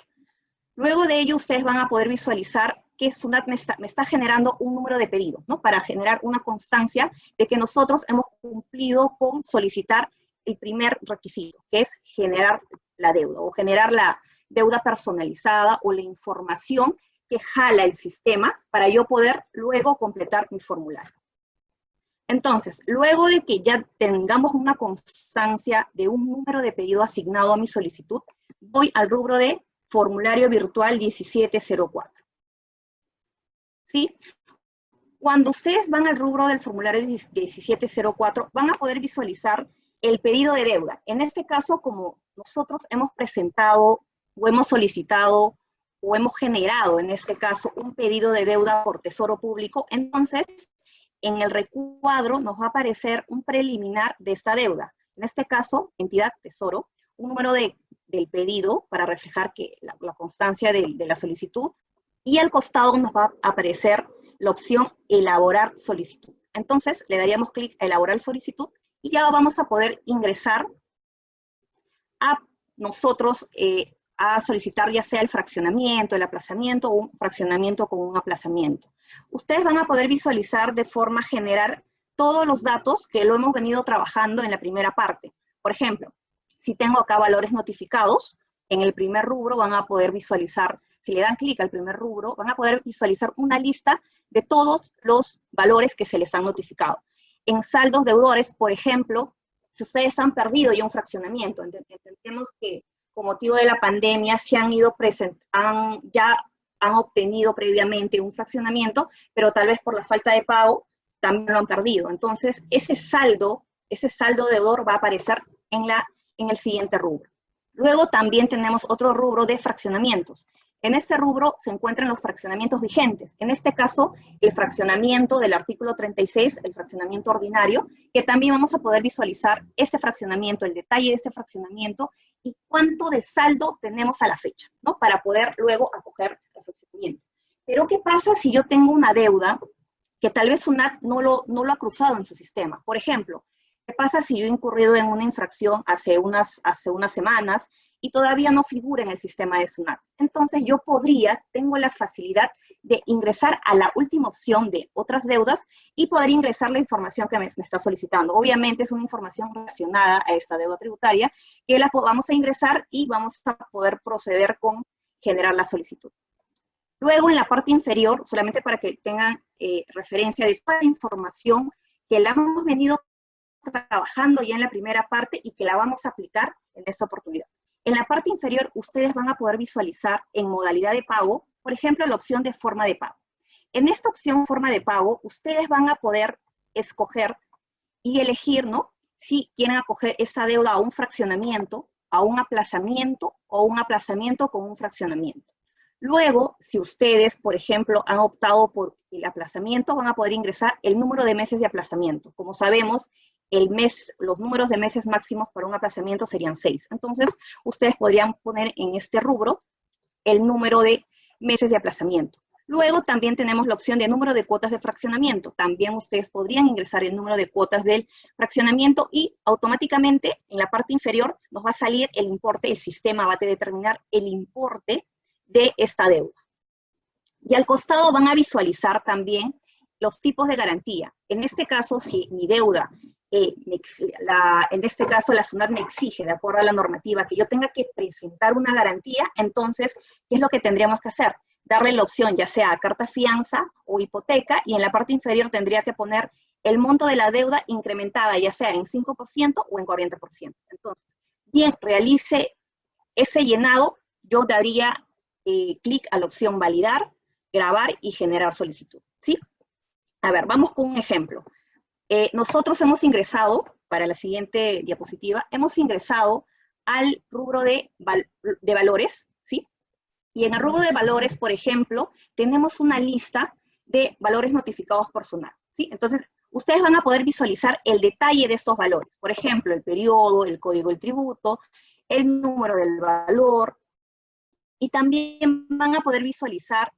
Luego de ello, ustedes van a poder visualizar que SUNAT me está generando un número de pedidos, ¿no? Para generar una constancia de que nosotros hemos cumplido con solicitar el primer requisito, que es generar la deuda o generar la deuda personalizada o la información que jala el sistema para yo poder luego completar mi formulario. Entonces, luego de que ya tengamos una constancia de un número de pedido asignado a mi solicitud, voy al rubro de formulario virtual 1704. ¿Sí? Cuando ustedes van al rubro del formulario 1704, van a poder visualizar el pedido de deuda. En este caso, como nosotros hemos presentado o hemos solicitado o hemos generado, en este caso, un pedido de deuda por Tesoro Público, entonces, en el recuadro nos va a aparecer un preliminar de esta deuda. En este caso, entidad Tesoro, un número del pedido para reflejar que la constancia de la solicitud, y al costado nos va a aparecer la opción elaborar solicitud. Entonces, le daríamos clic a elaborar solicitud y ya vamos a poder ingresar a nosotros a solicitar ya sea el fraccionamiento, el aplazamiento o un fraccionamiento con un aplazamiento. Ustedes van a poder visualizar de forma general todos los datos que lo hemos venido trabajando en la primera parte. Por ejemplo, si tengo acá valores notificados, en el primer rubro van a poder visualizar, si le dan clic al primer rubro, van a poder visualizar una lista de todos los valores que se les han notificado. En saldos deudores, por ejemplo, si ustedes han perdido ya un fraccionamiento, entendemos que con motivo de la pandemia se han ido ya han obtenido previamente un fraccionamiento, pero tal vez por la falta de pago también lo han perdido. Entonces, ese saldo deudor va a aparecer en el siguiente rubro. Luego también tenemos otro rubro de fraccionamientos. En este rubro se encuentran los fraccionamientos vigentes. En este caso, el fraccionamiento del artículo 36, el fraccionamiento ordinario, que también vamos a poder visualizar ese fraccionamiento, el detalle de ese fraccionamiento y cuánto de saldo tenemos a la fecha, ¿no? Para poder luego acoger el fraccionamiento. Pero, ¿qué pasa si yo tengo una deuda que tal vez SUNAT no lo ha cruzado en su sistema? Por ejemplo, ¿qué pasa si yo he incurrido en una infracción hace unas semanas y todavía no figura en el sistema de SUNAT? Entonces yo tengo la facilidad de ingresar a la última opción de otras deudas y poder ingresar la información que me está solicitando. Obviamente es una información relacionada a esta deuda tributaria que la vamos a ingresar y vamos a poder proceder con generar la solicitud. Luego en la parte inferior, solamente para que tengan referencia de toda la información que la hemos venido trabajando ya en la primera parte y que la vamos a aplicar en esta oportunidad. En la parte inferior, ustedes van a poder visualizar en modalidad de pago, por ejemplo, la opción de forma de pago. En esta opción forma de pago, ustedes van a poder escoger y elegir, ¿no? Si quieren acoger esta deuda a un fraccionamiento, a un aplazamiento o un aplazamiento con un fraccionamiento. Luego, si ustedes, por ejemplo, han optado por el aplazamiento, van a poder ingresar el número de meses de aplazamiento. Como sabemos, los números de meses máximos para un aplazamiento serían 6. Entonces, ustedes podrían poner en este rubro el número de meses de aplazamiento. Luego también tenemos la opción de número de cuotas de fraccionamiento. También ustedes podrían ingresar el número de cuotas del fraccionamiento y automáticamente en la parte inferior nos va a salir el importe, el sistema va a determinar el importe de esta deuda. Y al costado van a visualizar también los tipos de garantía. En este caso, si mi deuda, en este caso la SUNAT me exige, de acuerdo a la normativa, que yo tenga que presentar una garantía, entonces, ¿qué es lo que tendríamos que hacer? Darle la opción, ya sea carta fianza o hipoteca, y en la parte inferior tendría que poner el monto de la deuda incrementada, ya sea en 5% o en 40%. Entonces, bien, realice ese llenado, yo daría clic a la opción validar, grabar y generar solicitud, ¿sí? A ver, vamos con un ejemplo. Nosotros hemos ingresado, para la siguiente diapositiva, hemos ingresado al rubro de valores, ¿sí? Y en el rubro de valores, por ejemplo, tenemos una lista de valores notificados por SUNAT, ¿sí? Entonces, ustedes van a poder visualizar el detalle de estos valores. Por ejemplo, el periodo, el código del tributo, el número del valor, y también van a poder visualizar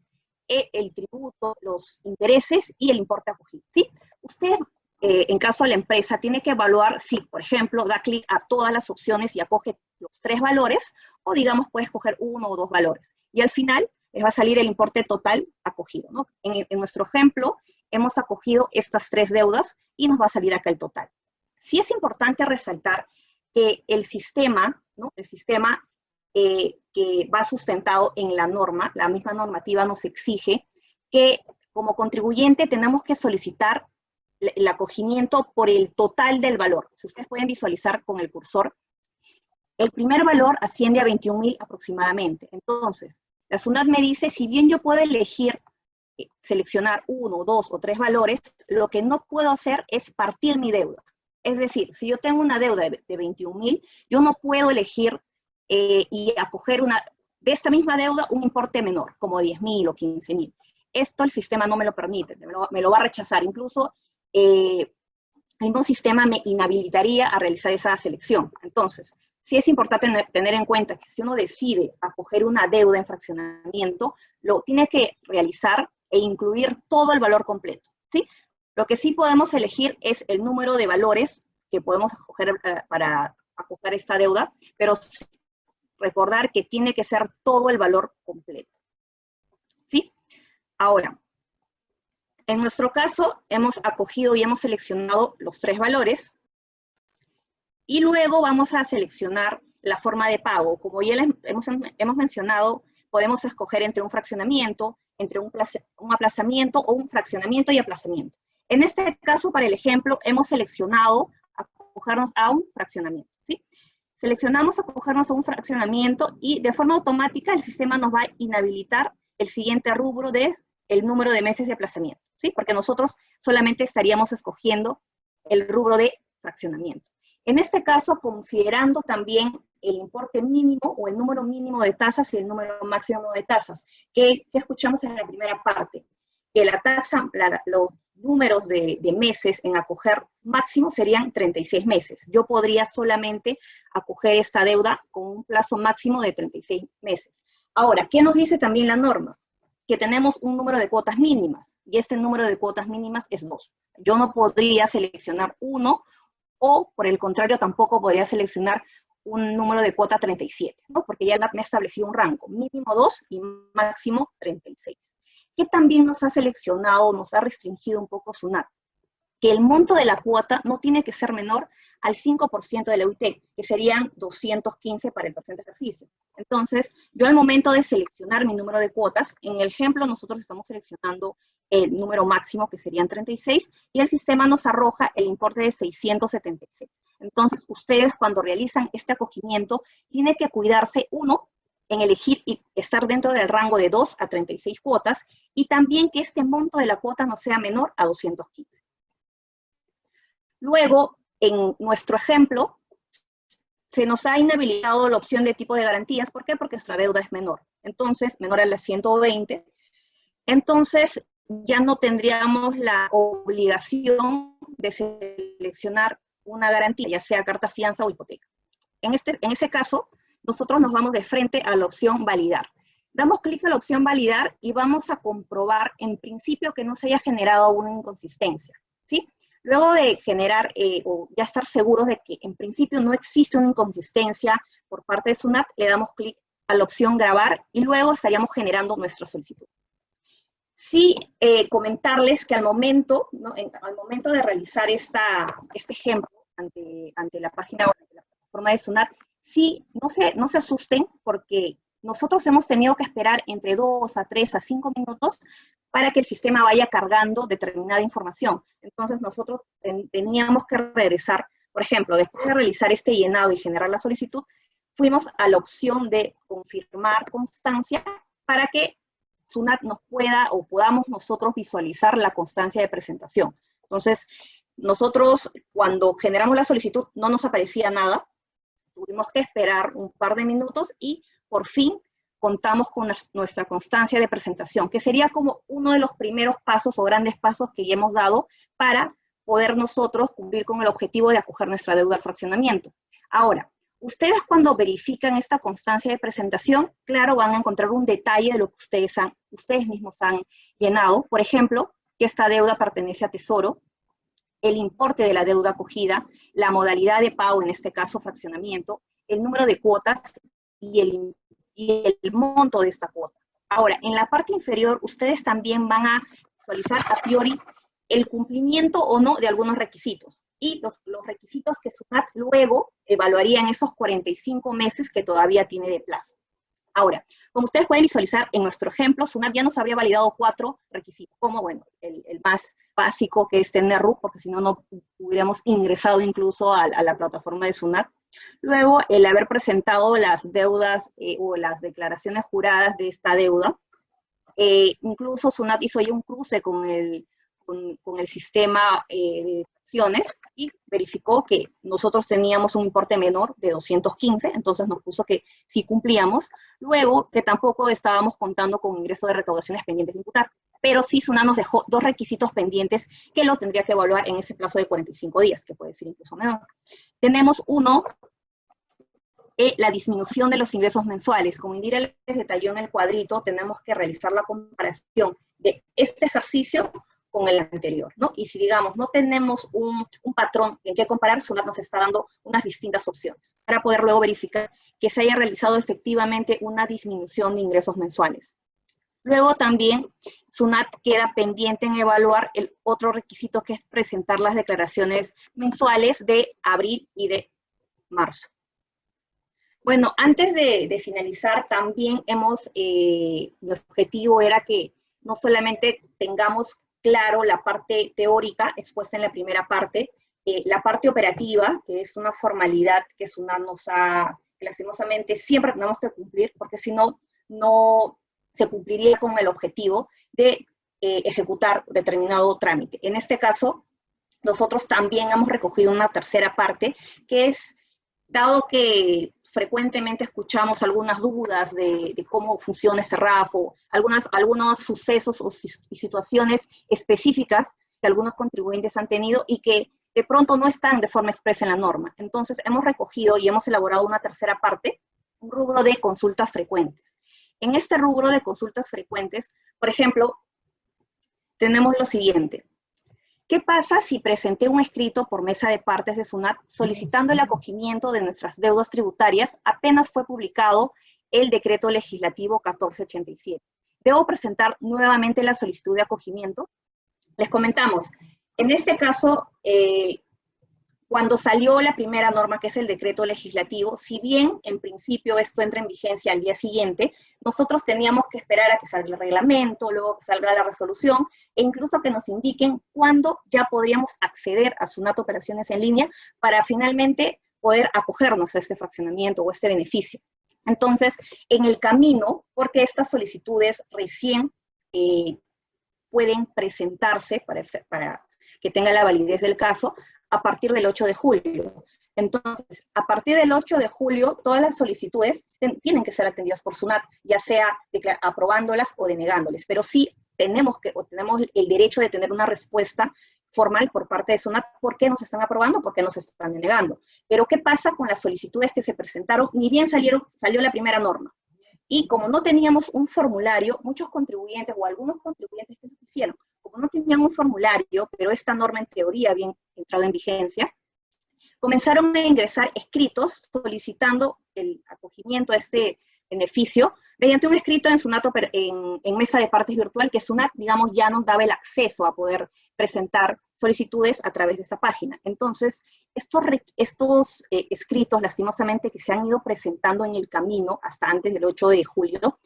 el tributo, los intereses y el importe acogido, ¿sí? Usted, en caso de la empresa, tiene que evaluar si, por ejemplo, da clic a todas las opciones y acoge los 3 valores, o digamos, puede escoger 1 o 2 valores. Y al final les va a salir el importe total acogido, ¿no? En nuestro ejemplo, hemos acogido estas 3 deudas y nos va a salir acá el total. Sí es importante resaltar que el sistema, ¿no? El sistema que va sustentado en la norma, la misma normativa nos exige que como contribuyente tenemos que solicitar el acogimiento por el total del valor. Si ustedes pueden visualizar con el cursor, el primer valor asciende a 21.000 aproximadamente. Entonces, la SUNAT me dice, si bien yo puedo elegir, seleccionar 1, 2 o 3 valores, lo que no puedo hacer es partir mi deuda. Es decir, si yo tengo una deuda de 21.000, yo no puedo elegir y acoger de esta misma deuda un importe menor, como 10.000 o 15.000. Esto el sistema no me lo permite, me lo va a rechazar. Incluso el mismo sistema me inhabilitaría a realizar esa selección. Entonces, sí es importante tener en cuenta que si uno decide acoger una deuda en fraccionamiento, lo tiene que realizar e incluir todo el valor completo, ¿sí? Lo que sí podemos elegir es el número de valores que podemos escoger para acoger esta deuda, pero recordar que tiene que ser todo el valor completo, ¿sí? Ahora, en nuestro caso, hemos acogido y hemos seleccionado los 3 valores, y luego vamos a seleccionar la forma de pago. Como ya hemos mencionado, podemos escoger entre un fraccionamiento, entre un aplazamiento o un fraccionamiento y aplazamiento. En este caso, para el ejemplo, hemos seleccionado acogernos a un fraccionamiento, ¿sí? Seleccionamos acogernos a un fraccionamiento y de forma automática el sistema nos va a inhabilitar el siguiente rubro de el número de meses de aplazamiento, ¿sí? Porque nosotros solamente estaríamos escogiendo el rubro de fraccionamiento. En este caso, considerando también el importe mínimo o el número mínimo de tasas y el número máximo de tasas, que escuchamos en la primera parte, que la tasa, los números de meses en acoger máximo serían 36 meses. Yo podría solamente acoger esta deuda con un plazo máximo de 36 meses. Ahora, ¿qué nos dice también la norma? Que tenemos un número de cuotas mínimas, y este número de cuotas mínimas es 2. Yo no podría seleccionar uno, o por el contrario, tampoco podría seleccionar un número de cuota 37, ¿no? Porque ya me ha establecido un rango, mínimo 2 y máximo 36. ¿Qué también nos ha seleccionado, nos ha restringido un poco SUNAT? Que el monto de la cuota no tiene que ser menor al 5% de la UIT, que serían 215 para el presente ejercicio. Entonces, yo al momento de seleccionar mi número de cuotas, en el ejemplo nosotros estamos seleccionando el número máximo, que serían 36, y el sistema nos arroja el importe de 676. Entonces, ustedes cuando realizan este acogimiento, tienen que cuidarse, uno, en elegir y estar dentro del rango de 2 a 36 cuotas, y también que este monto de la cuota no sea menor a 215. Luego, en nuestro ejemplo, se nos ha inhabilitado la opción de tipo de garantías. ¿Por qué? Porque nuestra deuda es menor. Entonces, menor a las 120. Entonces, ya no tendríamos la obligación de seleccionar una garantía, ya sea carta fianza o hipoteca. En ese caso, nosotros nos vamos de frente a la opción validar. Damos clic a la opción validar y vamos a comprobar en principio que no se haya generado una inconsistencia, ¿sí? Luego de generar o ya estar seguros de que en principio no existe una inconsistencia por parte de SUNAT, le damos clic a la opción grabar y luego estaríamos generando nuestra solicitud. Sí, comentarles que al momento, ¿no? Al momento de realizar este ejemplo ante la página web de la plataforma de SUNAT, sí, no se asusten porque nosotros hemos tenido que esperar entre 2 a 3 a 5 minutos para que el sistema vaya cargando determinada información. Entonces nosotros teníamos que regresar, por ejemplo, después de realizar este llenado y generar la solicitud, fuimos a la opción de confirmar constancia para que SUNAT nos pueda o podamos nosotros visualizar la constancia de presentación. Entonces, nosotros cuando generamos la solicitud no nos aparecía nada, tuvimos que esperar un par de minutos y por fin contamos con nuestra constancia de presentación, que sería como uno de los primeros pasos o grandes pasos que ya hemos dado para poder nosotros cumplir con el objetivo de acoger nuestra deuda al fraccionamiento. Ahora, ustedes cuando verifican esta constancia de presentación, claro, van a encontrar un detalle de lo que ustedes mismos han llenado. Por ejemplo, que esta deuda pertenece a Tesoro, el importe de la deuda acogida, la modalidad de pago, en este caso fraccionamiento, el número de cuotas y el monto de esta cuota. Ahora, en la parte inferior, ustedes también van a visualizar a priori el cumplimiento o no de algunos requisitos. Y los requisitos que SUNAT luego evaluaría en esos 45 meses que todavía tiene de plazo. Ahora, como ustedes pueden visualizar en nuestro ejemplo, SUNAT ya nos habría validado 4 requisitos, como, bueno, el más básico, que es tener RUC, porque si no, no hubiéramos ingresado incluso a la plataforma de SUNAT. Luego, el haber presentado las deudas o las declaraciones juradas de esta deuda. Incluso SUNAT hizo ya un cruce con el sistema de acciones y verificó que nosotros teníamos un importe menor de 215, entonces nos puso que sí cumplíamos. Luego, que tampoco estábamos contando con ingreso de recaudaciones pendientes de imputar, pero sí SUNAT nos dejó 2 requisitos pendientes que lo tendría que evaluar en ese plazo de 45 días, que puede ser incluso menor. Tenemos uno, la disminución de los ingresos mensuales. Como Indira les detalló en el cuadrito, tenemos que realizar la comparación de este ejercicio con el anterior, ¿no? Y si, digamos, no tenemos un patrón en que comparar, SUNAT nos está dando unas distintas opciones para poder luego verificar que se haya realizado efectivamente una disminución de ingresos mensuales. Luego también SUNAT queda pendiente en evaluar el otro requisito, que es presentar las declaraciones mensuales de abril y de marzo. Bueno, antes de finalizar, también nuestro objetivo era que no solamente tengamos claro la parte teórica expuesta en la primera parte, la parte operativa, que es una formalidad que SUNAT que lastimosamente siempre tenemos que cumplir, porque si no, no se cumpliría con el objetivo de ejecutar determinado trámite. En este caso, nosotros también hemos recogido una tercera parte, que es, dado que frecuentemente escuchamos algunas dudas de cómo funciona ese RAF, o algunos sucesos y situaciones específicas que algunos contribuyentes han tenido y que de pronto no están de forma expresa en la norma. Entonces, hemos recogido y hemos elaborado una tercera parte, un rubro de consultas frecuentes. En este rubro de consultas frecuentes, por ejemplo, tenemos lo siguiente. ¿Qué pasa si presenté un escrito por mesa de partes de SUNAT solicitando el acogimiento de nuestras deudas tributarias apenas fue publicado el decreto legislativo 1487? ¿Debo presentar nuevamente la solicitud de acogimiento? Les comentamos, en este caso, cuando salió la primera norma, que es el decreto legislativo, si bien en principio esto entra en vigencia al día siguiente, nosotros teníamos que esperar a que salga el reglamento, luego que salga la resolución, e incluso que nos indiquen cuándo ya podríamos acceder a SUNAT Operaciones en Línea para finalmente poder acogernos a este fraccionamiento o este beneficio. Entonces, en el camino, porque estas solicitudes recién pueden presentarse para que tenga la validez del caso, a partir del 8 de julio. Entonces, a partir del 8 de julio, todas las solicitudes tienen que ser atendidas por SUNAT, ya sea aprobándolas o denegándoles, pero sí tenemos el derecho de tener una respuesta formal por parte de SUNAT, por qué nos están aprobando, por qué nos están denegando. Pero, ¿qué pasa con las solicitudes que se presentaron? Ni bien salió la primera norma. Y como no teníamos un formulario, muchos contribuyentes o algunos contribuyentes que lo hicieron, como no tenían un formulario, pero esta norma en teoría había entrado en vigencia, comenzaron a ingresar escritos solicitando el acogimiento a este beneficio mediante un escrito en SUNAT en mesa de partes virtual, que SUNAT, digamos, ya nos daba el acceso a poder presentar solicitudes a través de esta página. Entonces, estos escritos, lastimosamente, que se han ido presentando en el camino hasta antes del 8 de julio,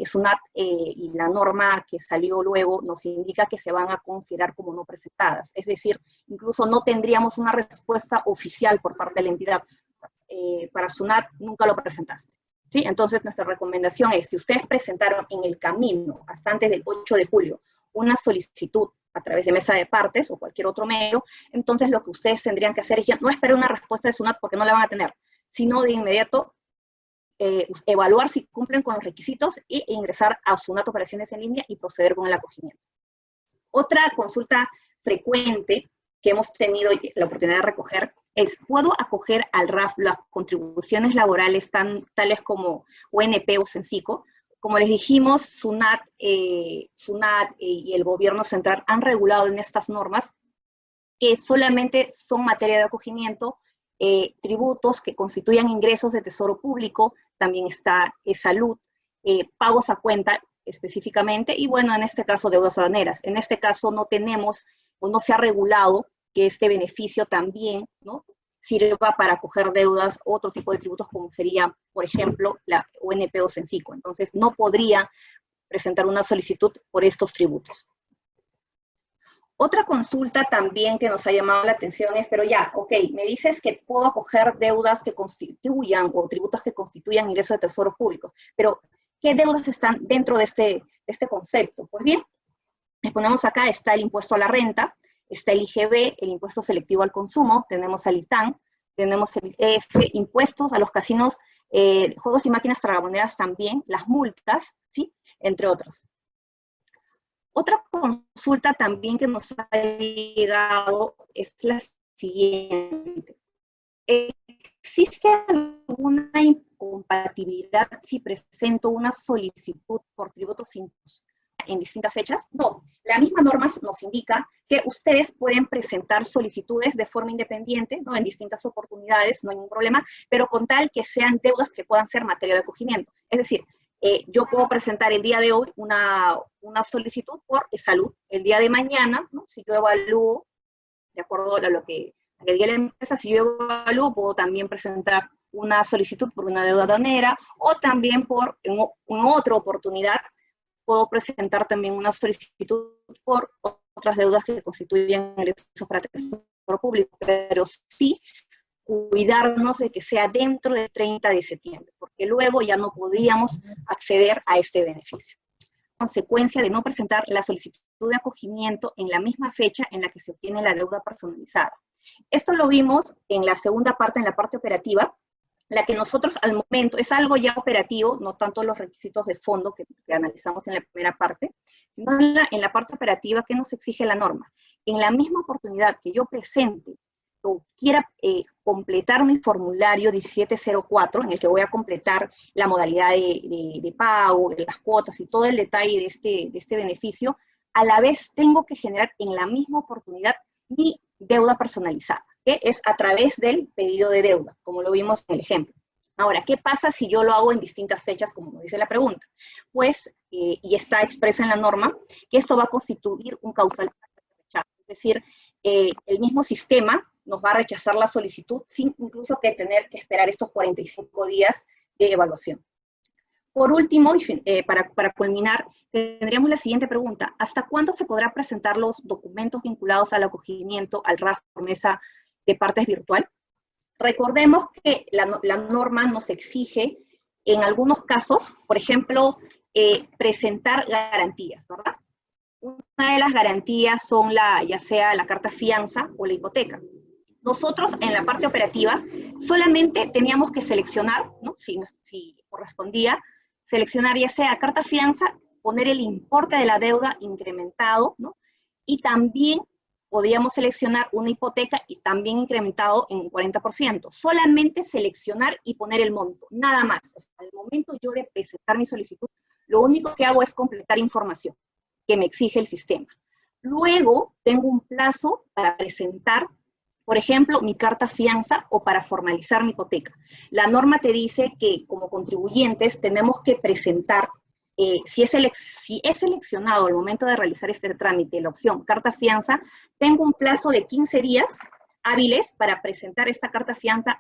SUNAT y la norma que salió luego nos indica que se van a considerar como no presentadas. Es decir, incluso no tendríamos una respuesta oficial por parte de la entidad. Para SUNAT nunca lo presentaste. ¿Sí? Entonces, nuestra recomendación es, si ustedes presentaron en el camino, hasta antes del 8 de julio, una solicitud a través de mesa de partes o cualquier otro medio, entonces lo que ustedes tendrían que hacer es ya no esperar una respuesta de SUNAT porque no la van a tener, sino de inmediato evaluar si cumplen con los requisitos e ingresar a SUNAT Operaciones en Línea y proceder con el acogimiento. Otra consulta frecuente que hemos tenido la oportunidad de recoger es, ¿puedo acoger al RAF las contribuciones laborales tales como ONP o Cencico? Como les dijimos, SUNAT y el gobierno central han regulado en estas normas que solamente son materia de acogimiento tributos que constituyan ingresos de tesoro público, también está salud, pagos a cuenta específicamente, y bueno, en este caso deudas aduaneras. En este caso no tenemos o no se ha regulado que este beneficio también, ¿no?, sirva para acoger deudas, otro tipo de tributos como sería, por ejemplo, la ONP o Cencico. Entonces, no podría presentar una solicitud por estos tributos. Otra consulta también que nos ha llamado la atención es, pero ya, ok, me dices que puedo acoger deudas que constituyan o tributos que constituyan ingresos de tesoro público, pero ¿qué deudas están dentro de este concepto? Pues bien, les ponemos acá, está el impuesto a la renta, está el IGB, el impuesto selectivo al consumo, tenemos el ITAN, tenemos el IEF, impuestos a los casinos, juegos y máquinas tragamonedas también, las multas, ¿sí?, entre otros. Otra consulta también que nos ha llegado es la siguiente. ¿Existe alguna incompatibilidad si presento una solicitud por tributos en distintas fechas? No, la misma norma nos indica que ustedes pueden presentar solicitudes de forma independiente, ¿no?, en distintas oportunidades, no hay ningún problema, pero con tal que sean deudas que puedan ser materia de acogimiento. Es decir, yo puedo presentar el día de hoy una solicitud por salud. El día de mañana, ¿no?, si yo evalúo, de acuerdo a lo que diga la empresa, si yo evalúo, puedo también presentar una solicitud por una deuda aduanera, o también en otra oportunidad, puedo presentar también una solicitud por otras deudas que constituyen ingresos para tesoro público, pero sí cuidarnos de que sea dentro del 30 de septiembre, porque luego ya no podíamos acceder a este beneficio. consecuencia de no presentar la solicitud de acogimiento en la misma fecha en la que se obtiene la deuda personalizada. Esto lo vimos en la segunda parte, en la parte operativa, la que nosotros al momento, es algo ya operativo, no tanto los requisitos de fondo que analizamos en la primera parte, sino en la parte operativa que nos exige la norma. En la misma oportunidad que yo presente o quiera completar mi formulario 1704, en el que voy a completar la modalidad de pago, de las cuotas y todo el detalle de este beneficio, a la vez tengo que generar en la misma oportunidad mi deuda personalizada, que es a través del pedido de deuda, como lo vimos en el ejemplo. Ahora, ¿qué pasa si yo lo hago en distintas fechas, como nos dice la pregunta? Pues, y está expresa en la norma, que esto va a constituir un causal de rechazo. Es decir, el mismo sistema nos va a rechazar la solicitud sin incluso que tener que esperar estos 45 días de evaluación. Por último, para culminar, tendríamos la siguiente pregunta. ¿Hasta cuándo se podrá presentar los documentos vinculados al acogimiento al RAF por mesa de partes virtual? Recordemos que la norma nos exige, en algunos casos, por ejemplo, presentar garantías, ¿verdad? Una de las garantías son ya sea la carta fianza o la hipoteca. Nosotros, en la parte operativa, solamente teníamos que seleccionar, ¿no? Si correspondía, seleccionar ya sea carta fianza, poner el importe de la deuda incrementado, ¿no? Y también podíamos seleccionar una hipoteca y también incrementado en un 40%. Solamente seleccionar y poner el monto, nada más. O sea, al momento yo de presentar mi solicitud, lo único que hago es completar información que me exige el sistema. Luego, tengo un plazo para presentar, por ejemplo, mi carta fianza o para formalizar mi hipoteca. La norma te dice que como contribuyentes tenemos que presentar, si es seleccionado al momento de realizar este trámite la opción carta fianza, tengo un plazo de 15 días hábiles para presentar esta carta fianza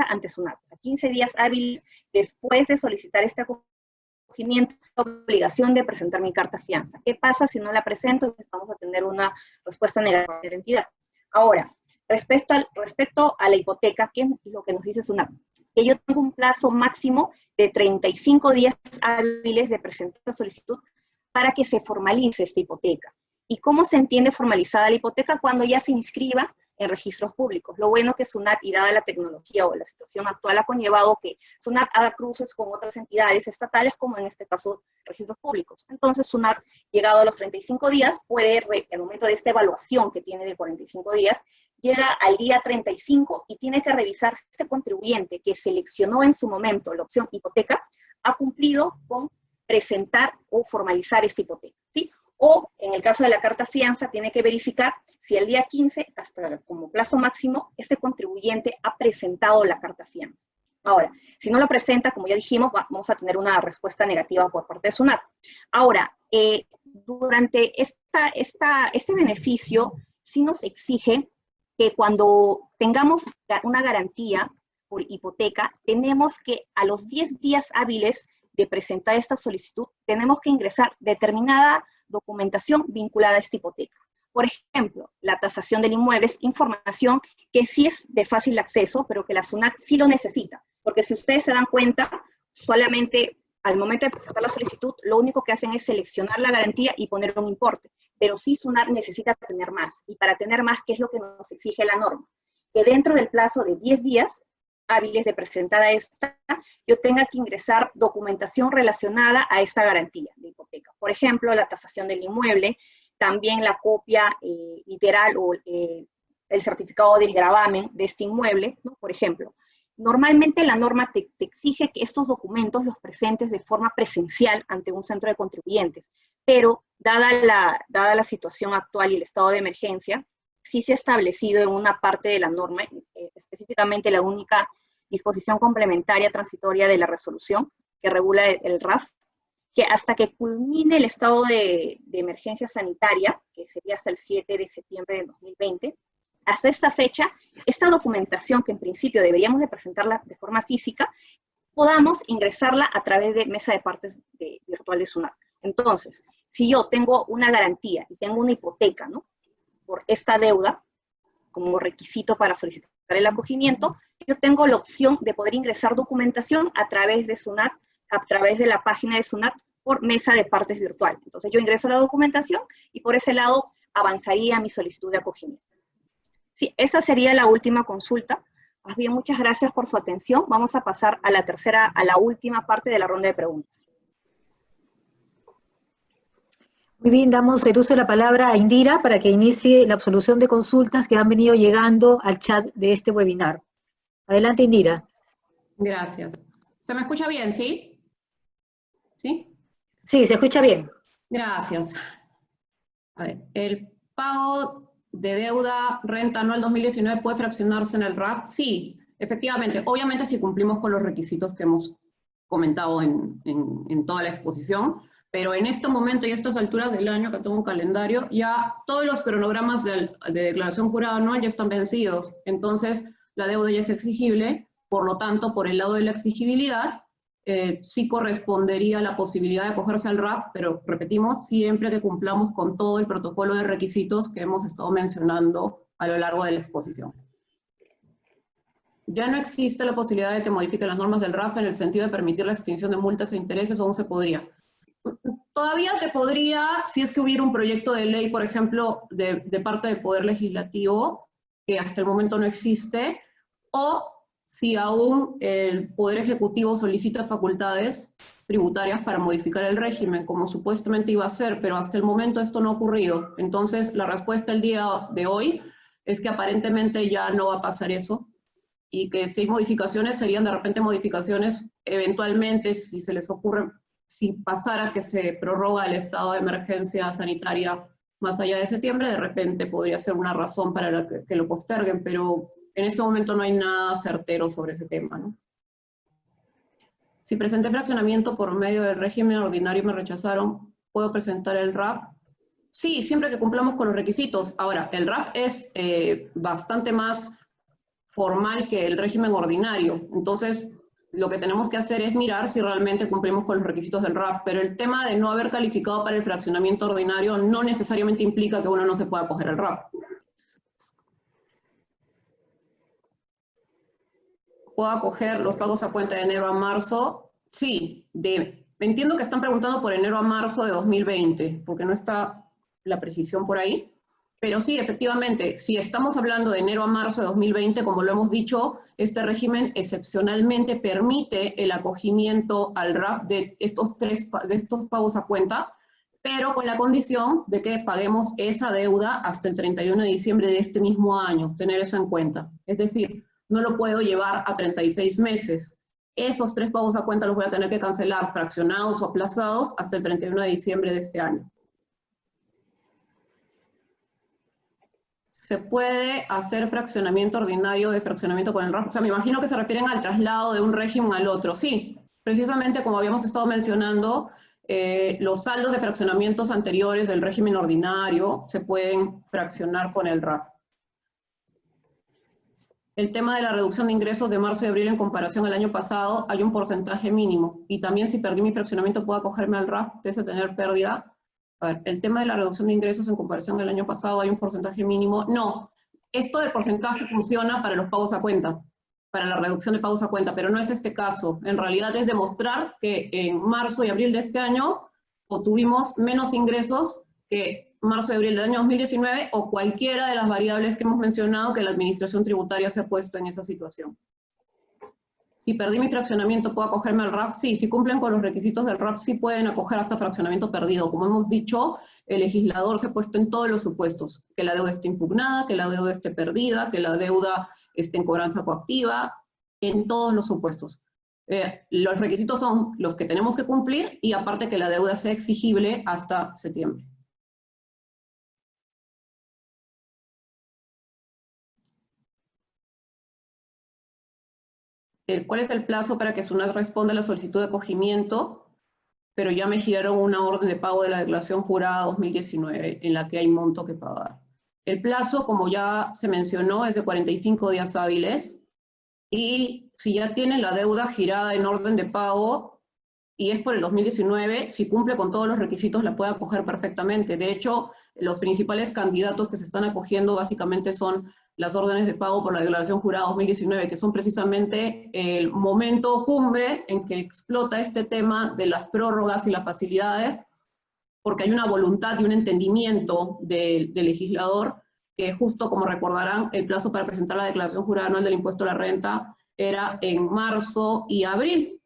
ante SUNAT. O sea, 15 días hábiles después de solicitar este acogimiento, la obligación de presentar mi carta fianza. ¿Qué pasa si no la presento? Entonces vamos a tener una respuesta negativa de la entidad. Ahora, respecto a la hipoteca, ¿qué es lo que nos dice SUNAT? Que yo tengo un plazo máximo de 35 días hábiles de presentar la solicitud para que se formalice esta hipoteca. ¿Y cómo se entiende formalizada la hipoteca? Cuando ya se inscriba en registros públicos. Lo bueno que SUNAT, y dada la tecnología o la situación actual, ha conllevado que SUNAT haga cruces con otras entidades estatales, como en este caso registros públicos. Entonces SUNAT, llegado a los 35 días, puede, al momento de esta evaluación que tiene de 45 días, llega al día 35 y tiene que revisar si este contribuyente que seleccionó en su momento la opción hipoteca ha cumplido con presentar o formalizar esta hipoteca, ¿sí? O, en el caso de la carta fianza, tiene que verificar si el día 15, hasta como plazo máximo, este contribuyente ha presentado la carta fianza. Ahora, si no lo presenta, como ya dijimos, vamos a tener una respuesta negativa por parte de SUNAT. Ahora, durante este beneficio, sí nos exige que cuando tengamos una garantía por hipoteca, tenemos que a los 10 días hábiles de presentar esta solicitud, tenemos que ingresar determinada documentación vinculada a esta hipoteca. Por ejemplo, la tasación del inmueble es información que sí es de fácil acceso, pero que la SUNAT sí lo necesita, porque si ustedes se dan cuenta, solamente al momento de presentar la solicitud, lo único que hacen es seleccionar la garantía y poner un importe, pero sí SUNAT necesita tener más, y para tener más, ¿qué es lo que nos exige la norma? Que dentro del plazo de 10 días hábiles de presentar a esta, yo tenga que ingresar documentación relacionada a esa garantía de hipoteca. Por ejemplo, la tasación del inmueble, también la copia literal o el certificado del gravamen de este inmueble, ¿no? Por ejemplo. Normalmente la norma te exige que estos documentos los presentes de forma presencial ante un centro de contribuyentes, pero dada la situación actual y el estado de emergencia, sí se ha establecido en una parte de la norma, específicamente la única disposición complementaria transitoria de la resolución que regula el RAF, que hasta que culmine el estado de emergencia sanitaria, que sería hasta el 7 de septiembre de 2020, hasta esta fecha, esta documentación que en principio deberíamos de presentarla de forma física, podamos ingresarla a través de mesa de partes virtual de SUNAT. Entonces, si yo tengo una garantía y tengo una hipoteca, ¿no?, por esta deuda, como requisito para solicitar el acogimiento, yo tengo la opción de poder ingresar documentación a través de SUNAT, a través de la página de SUNAT, por mesa de partes virtual. Entonces yo ingreso la documentación y por ese lado avanzaría mi solicitud de acogimiento. Sí, esa sería la última consulta. Más bien, muchas gracias por su atención. Vamos a pasar a la última parte de la ronda de preguntas. Muy bien, damos el uso de la palabra a Indira para que inicie la absolución de consultas que han venido llegando al chat de este webinar. Adelante, Indira. Gracias. ¿Se me escucha bien, sí? ¿Sí? Sí, se escucha bien. Gracias. A ver, el pago de deuda renta anual 2019 puede fraccionarse en el RAF. Sí, efectivamente. Obviamente si cumplimos con los requisitos que hemos comentado en toda la exposición, pero en este momento y a estas alturas del año que tengo un calendario, ya todos los cronogramas de declaración jurada anual ya están vencidos. Entonces, la deuda ya es exigible, por lo tanto, por el lado de la exigibilidad, sí correspondería la posibilidad de acogerse al RAF, pero repetimos, siempre que cumplamos con todo el protocolo de requisitos que hemos estado mencionando a lo largo de la exposición. Ya no existe la posibilidad de que modifiquen las normas del RAF en el sentido de permitir la extinción de multas e intereses, o aún se podría. Todavía se podría, si es que hubiera un proyecto de ley, por ejemplo, de parte del Poder Legislativo, que hasta el momento no existe, o si aún el Poder Ejecutivo solicita facultades tributarias para modificar el régimen, como supuestamente iba a ser, pero hasta el momento esto no ha ocurrido. Entonces, la respuesta el día de hoy es que aparentemente ya no va a pasar eso, y que si hay modificaciones, serían de repente modificaciones, eventualmente, si se les ocurre, si pasara que se prorroga el estado de emergencia sanitaria más allá de septiembre, de repente podría ser una razón para que lo posterguen, pero en este momento no hay nada certero sobre ese tema, ¿no? Si presenté fraccionamiento por medio del régimen ordinario y me rechazaron, ¿puedo presentar el RAF? Sí, siempre que cumplamos con los requisitos. Ahora, el RAF es bastante más formal que el régimen ordinario, entonces lo que tenemos que hacer es mirar si realmente cumplimos con los requisitos del RAF, pero el tema de no haber calificado para el fraccionamiento ordinario no necesariamente implica que uno no se pueda acoger al RAF. ¿Puedo acoger los pagos a cuenta de enero a marzo? Sí, entiendo que están preguntando por enero a marzo de 2020, porque no está la precisión por ahí. Pero sí, efectivamente, si estamos hablando de enero a marzo de 2020, como lo hemos dicho, este régimen excepcionalmente permite el acogimiento al RAF de estos pagos a cuenta, pero con la condición de que paguemos esa deuda hasta el 31 de diciembre de este mismo año, tener eso en cuenta. Es decir, no lo puedo llevar a 36 meses. Esos 3 pagos a cuenta los voy a tener que cancelar fraccionados o aplazados hasta el 31 de diciembre de este año. ¿Se puede hacer fraccionamiento ordinario de fraccionamiento con el RAF? O sea, me imagino que se refieren al traslado de un régimen al otro. Sí, precisamente como habíamos estado mencionando, los saldos de fraccionamientos anteriores del régimen ordinario se pueden fraccionar con el RAF. El tema de la reducción de ingresos de marzo y abril en comparación al año pasado, hay un porcentaje mínimo. Y también si perdí mi fraccionamiento, ¿puedo acogerme al RAF pese a tener pérdida? A ver, el tema de la reducción de ingresos en comparación al año pasado, ¿hay un porcentaje mínimo? No. Esto del porcentaje funciona para los pagos a cuenta, para la reducción de pagos a cuenta, pero no es este caso. En realidad es demostrar que en marzo y abril de este año obtuvimos menos ingresos que marzo y abril del año 2019 o cualquiera de las variables que hemos mencionado que la administración tributaria se ha puesto en esa situación. Si perdí mi fraccionamiento, ¿puedo acogerme al RAF? Sí, si cumplen con los requisitos del RAF, sí pueden acoger hasta fraccionamiento perdido. Como hemos dicho, el legislador se ha puesto en todos los supuestos, que la deuda esté impugnada, que la deuda esté perdida, que la deuda esté en cobranza coactiva, en todos los supuestos. Los requisitos son los que tenemos que cumplir y aparte que la deuda sea exigible hasta septiembre. ¿Cuál es el plazo para que SUNAT responda a la solicitud de acogimiento? Pero ya me giraron una orden de pago de la declaración jurada 2019 en la que hay monto que pagar. El plazo, como ya se mencionó, es de 45 días hábiles y si ya tienen la deuda girada en orden de pago y es por el 2019, si cumple con todos los requisitos la puede acoger perfectamente. De hecho, los principales candidatos que se están acogiendo básicamente son las órdenes de pago por la declaración jurada 2019, que son precisamente el momento cumbre en que explota este tema de las prórrogas y las facilidades, porque hay una voluntad y un entendimiento del legislador, que justo como recordarán, el plazo para presentar la declaración jurada anual del impuesto a la renta era en marzo y abril,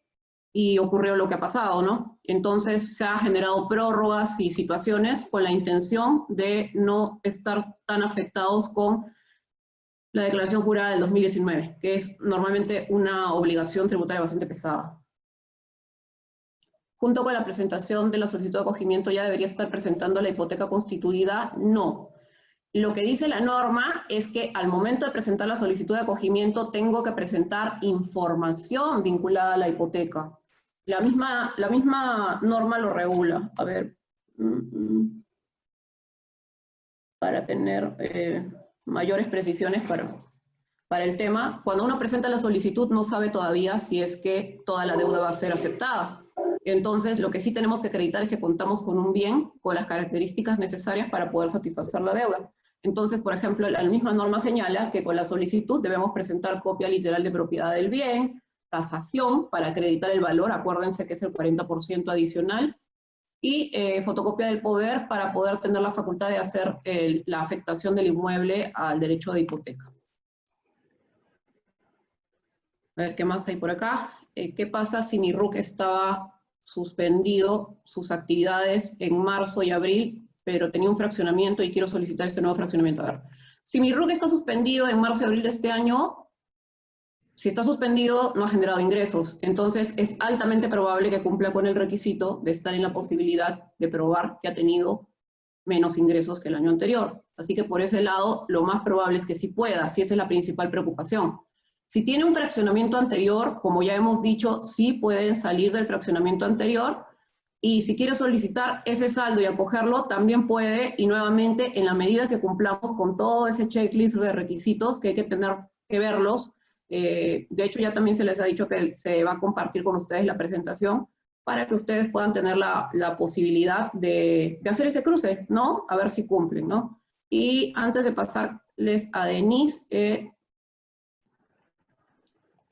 y ocurrió lo que ha pasado, ¿no? Entonces se ha generado prórrogas y situaciones con la intención de no estar tan afectados con la declaración jurada del 2019, que es normalmente una obligación tributaria bastante pesada. Junto con la presentación de la solicitud de acogimiento, ¿ya debería estar presentando la hipoteca constituida? No. Lo que dice la norma es que al momento de presentar la solicitud de acogimiento tengo que presentar información vinculada a la hipoteca. La misma norma lo regula. A ver, para tener mayores precisiones para el tema, cuando uno presenta la solicitud no sabe todavía si es que toda la deuda va a ser aceptada. Entonces, lo que sí tenemos que acreditar es que contamos con un bien, con las características necesarias para poder satisfacer la deuda. Entonces, por ejemplo, la misma norma señala que con la solicitud debemos presentar copia literal de propiedad del bien, tasación para acreditar el valor, acuérdense que es el 40% adicional, y fotocopia del poder para poder tener la facultad de hacer la afectación del inmueble al derecho de hipoteca. A ver, ¿qué más hay por acá? ¿Qué pasa si mi RUC estaba suspendido sus actividades en marzo y abril, pero tenía un fraccionamiento y quiero solicitar este nuevo fraccionamiento? A ver, si mi RUC está suspendido en marzo y abril de este año, si está suspendido no ha generado ingresos, entonces es altamente probable que cumpla con el requisito de estar en la posibilidad de probar que ha tenido menos ingresos que el año anterior. Así que por ese lado, lo más probable es que sí pueda, si esa es la principal preocupación. Si tiene un fraccionamiento anterior, como ya hemos dicho, sí pueden salir del fraccionamiento anterior, y si quiere solicitar ese saldo y acogerlo, también puede, y nuevamente, en la medida que cumplamos con todo ese checklist de requisitos que hay que tener que verlos, de hecho ya también se les ha dicho que se va a compartir con ustedes la presentación, para que ustedes puedan tener la posibilidad de hacer ese cruce, ¿no? A ver si cumplen, ¿no? Y antes de pasarles a Denise,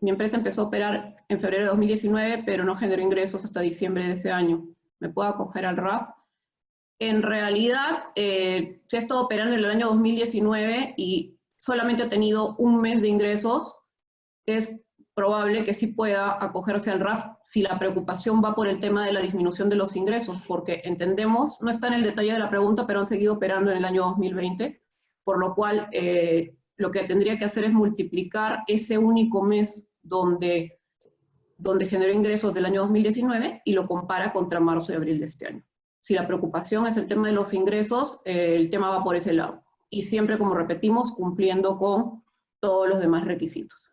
mi empresa empezó a operar en febrero de 2019, pero no generó ingresos hasta diciembre de ese año. ¿Me puedo acoger al RAF? En realidad, se ha estado operando en el año 2019 y solamente ha tenido un mes de ingresos. Es probable que sí pueda acogerse al RAF si la preocupación va por el tema de la disminución de los ingresos, porque entendemos, no está en el detalle de la pregunta, pero han seguido operando en el año 2020, por lo cual lo que tendría que hacer es multiplicar ese único mes donde generó ingresos del año 2019 y lo compara contra marzo y abril de este año. Si la preocupación es el tema de los ingresos, el tema va por ese lado. Y siempre, como repetimos, cumpliendo con todos los demás requisitos.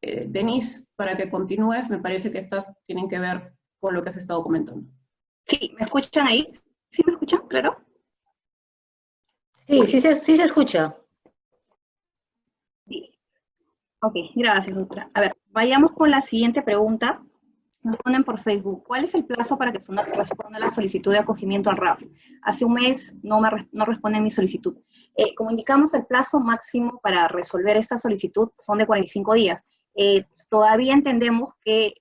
Denise, para que continúes, me parece que estas tienen que ver con lo que has estado comentando. Sí, ¿me escuchan ahí? ¿Sí me escuchan? ¿Claro? Sí, sí se escucha. Sí. Ok, gracias, doctora. A ver, vayamos con la siguiente pregunta. Nos ponen por Facebook, ¿cuál es el plazo para que SUNAT responda a la solicitud de acogimiento al RAF? Hace un mes no responde mi solicitud. Como indicamos, el plazo máximo para resolver esta solicitud son de 45 días. Todavía entendemos que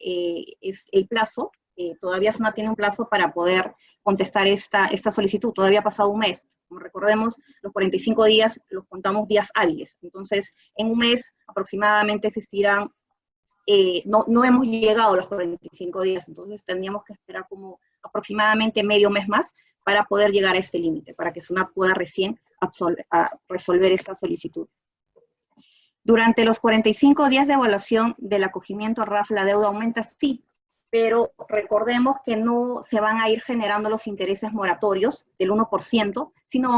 es el plazo, todavía SUNAT tiene un plazo para poder contestar esta solicitud. Todavía ha pasado un mes. Como recordemos, los 45 días los contamos días hábiles. Entonces, en un mes aproximadamente existirán, no hemos llegado a los 45 días, entonces tendríamos que esperar como aproximadamente medio mes más para poder llegar a este límite, para que SUNAT pueda recién resolver esta solicitud. Durante los 45 días de evaluación del acogimiento a RAF, ¿la deuda aumenta? Sí, pero recordemos que no se van a ir generando los intereses moratorios del 1%, sino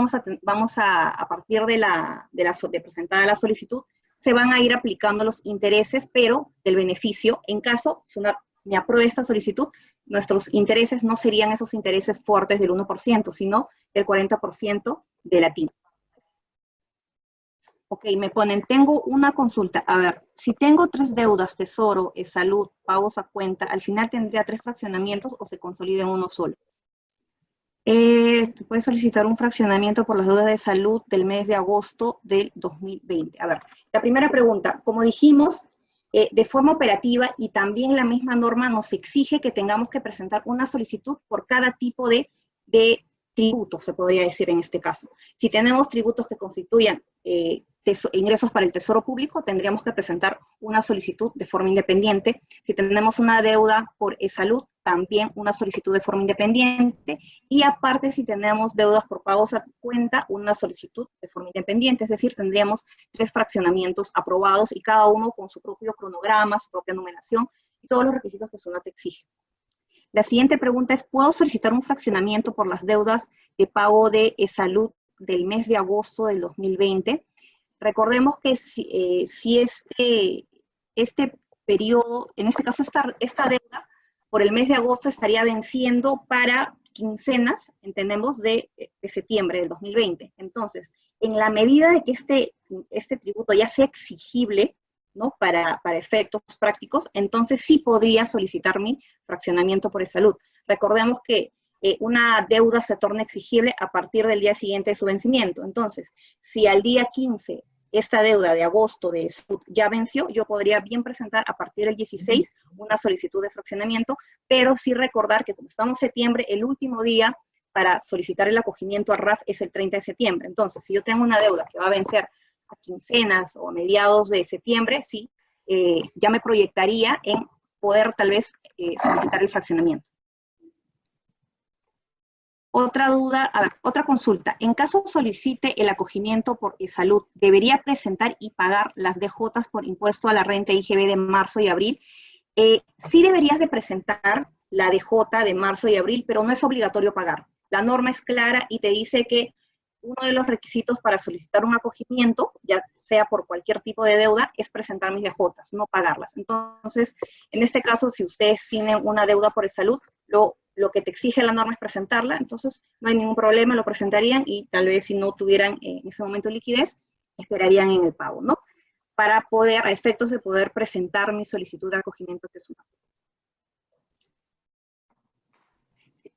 vamos a partir de presentada la solicitud, se van a ir aplicando los intereses, pero del beneficio. En caso SUNAT me apruebe esta solicitud, nuestros intereses no serían esos intereses fuertes del 1%, sino del 40% de la TIN. Ok, me ponen, tengo una consulta. A ver, si tengo 3 deudas, tesoro, salud, pagos a cuenta, ¿al final tendría 3 fraccionamientos o se consolida en uno solo? Se puede solicitar un fraccionamiento por las deudas de salud del mes de agosto del 2020. A ver, la primera pregunta, como dijimos, de forma operativa y también la misma norma nos exige que tengamos que presentar una solicitud por cada tipo de tributos, se podría decir en este caso. Si tenemos tributos que constituyan ingresos para el Tesoro Público, tendríamos que presentar una solicitud de forma independiente. Si tenemos una deuda por salud, también una solicitud de forma independiente. Y aparte, si tenemos deudas por pagos a cuenta, una solicitud de forma independiente. Es decir, tendríamos 3 fraccionamientos aprobados y cada uno con su propio cronograma, su propia numeración y todos los requisitos que SUNAT exige. La siguiente pregunta es, ¿puedo solicitar un fraccionamiento por las deudas de pago de salud del mes de agosto del 2020? Recordemos que si este periodo, en este caso esta deuda, por el mes de agosto estaría venciendo para quincenas, entendemos, de septiembre del 2020. Entonces, en la medida de que este tributo ya sea exigible, ¿no? Para efectos prácticos, entonces sí podría solicitar mi fraccionamiento por salud. Recordemos que una deuda se torna exigible a partir del día siguiente de su vencimiento. Entonces, si al día 15 esta deuda de agosto de salud ya venció, yo podría bien presentar a partir del 16 una solicitud de fraccionamiento, pero sí recordar que como estamos en septiembre, el último día para solicitar el acogimiento a RAF es el 30 de septiembre. Entonces, si yo tengo una deuda que va a vencer a quincenas o a mediados de septiembre, sí, ya me proyectaría en poder tal vez solicitar el fraccionamiento. Otra duda, a ver, otra consulta. En caso solicite el acogimiento por salud, ¿debería presentar y pagar las DJs por impuesto a la renta IGB de marzo y abril? Sí deberías de presentar la DJ de marzo y abril, pero no es obligatorio pagar. La norma es clara y te dice que uno de los requisitos para solicitar un acogimiento, ya sea por cualquier tipo de deuda, es presentar mis DJs, no pagarlas. Entonces, en este caso, si ustedes tienen una deuda por salud, lo que te exige la norma es presentarla, entonces no hay ningún problema, lo presentarían y tal vez si no tuvieran en ese momento liquidez, esperarían en el pago, ¿no? Para poder, a efectos de poder presentar mi solicitud de acogimiento que es una.